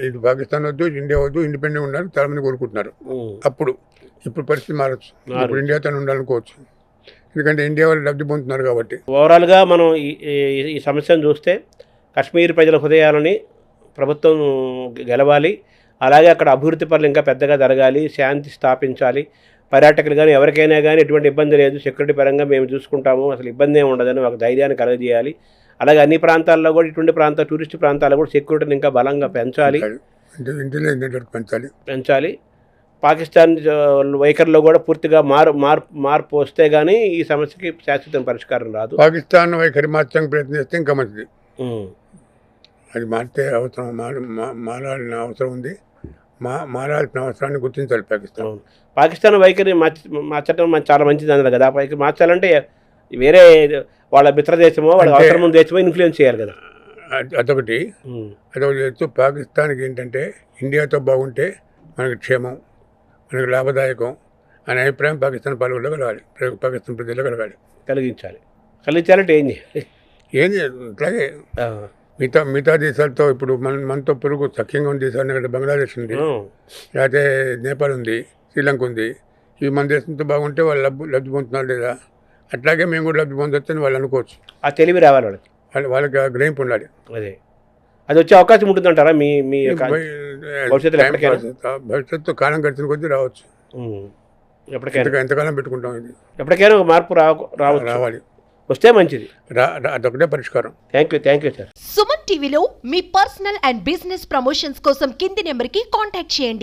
ఇది పాకిస్తాన్ వద్దు, ఇండియా వద్దు, ఇండిపెండెంట్ ఉండాలి చాలా మంది కోరుకుంటున్నారు. అప్పుడు ఇప్పుడు పరిస్థితి మారచ్చు. ఇప్పుడు ఇండియాతో ఉండాలనుకోవచ్చు, ఎందుకంటే ఇండియా వాళ్ళు లబ్ధి పొందుతున్నారు కాబట్టి. ఓవరాల్గా మనం ఈ సమస్యను చూస్తే కాశ్మీర్ ప్రజల హృదయాలని ప్రభుత్వం గెలవాలి, అలాగే అక్కడ అభివృద్ధి పనులు ఇంకా పెద్దగా జరగాలి, శాంతి స్థాపించాలి, పర్యాటకులు కానీ ఎవరికైనా కానీ ఎటువంటి ఇబ్బంది లేదు, సెక్యూరిటీ పరంగా మేము చూసుకుంటాము, అసలు ఇబ్బంది ఏమి ఉండదని ఒక ధైర్యాన్ని కలగజేయాలి. అలాగే అన్ని ప్రాంతాల్లో కూడా ఇటువంటి టూరిస్ట్ ప్రాంతాల్లో కూడా సెక్యూరిటీని ఇంకా బలంగా పెంచాలి. పాకిస్తాన్ వైఖరిలో కూడా పూర్తిగా మార్పు వస్తే కానీ ఈ సమస్యకి శాశ్వత పరిష్కారం రాదు. పాకిస్తాన్ వైఖరి మార్చడానికి ప్రయత్నిస్తే ఇంకా మంచిది. అది మారితే అవసరం, మారాల్సిన అవసరం ఉంది. మారాల్సిన అవసరాన్ని గుర్తించాలి పాకిస్తాన్ వైఖరి మార్చడం చాలా మంచిది అన్నారు కదా. వైఖరి మార్చాలంటే వేరే వాళ్ళ మిత్ర దేశమో వాళ్ళ అవసరం ఉన్న దేశమో ఇన్ఫ్లుయెన్స్ చేయాలి కదా. అదొకటి చేస్తూ పాకిస్తాన్కి ఏంటంటే ఇండియాతో బాగుంటే మనకి క్షేమం, మనకి లాభదాయకం అనే అభిప్రాయం పాకిస్తాన్ పాలకుల్లో కలగాలి, పాకిస్తాన్ ప్రజల్లో కలిగించాలంటే ఏం చేయాలి? అట్లాగే మిగతా దేశాలతో ఇప్పుడు మనతో పొరుగు సఖ్యంగా ఉన్న దేశాలు ఇక్కడ బంగ్లాదేశ్ ఉంది, లేకపోతే నేపాల్ ఉంది, శ్రీలంక ఉంది. ఇవి మన దేశంతో బాగుంటే వాళ్ళు లబ్ధి పొందుతున్నారు లేదా, అట్లాగే మేము కూడా లబ్ధి పొందొచ్చని వాళ్ళు అనుకోవచ్చు. ఆ తెలివి రావాలి వాళ్ళకి గ్రహింపు ఉండాలి. అది వచ్చే అవకాశం ఉంటుందంటారా? మీ భవిష్యత్తు కాలం గడిచిన కొద్దీ రావచ్చు. ఎంతకాలం పెట్టుకుంటాం, ఇది ఎప్పటికైనా ఒక మార్పు రావాలి, వస్తే మంచిది. అదొకటే పరిష్కారం. Thank you sir. సుమన్ టీవీలో మీ పర్సనల్ అండ్ బిజినెస్ ప్రమోషన్స్ కోసం కింది నెంబర్కి కాంటాక్ట్ చేయండి.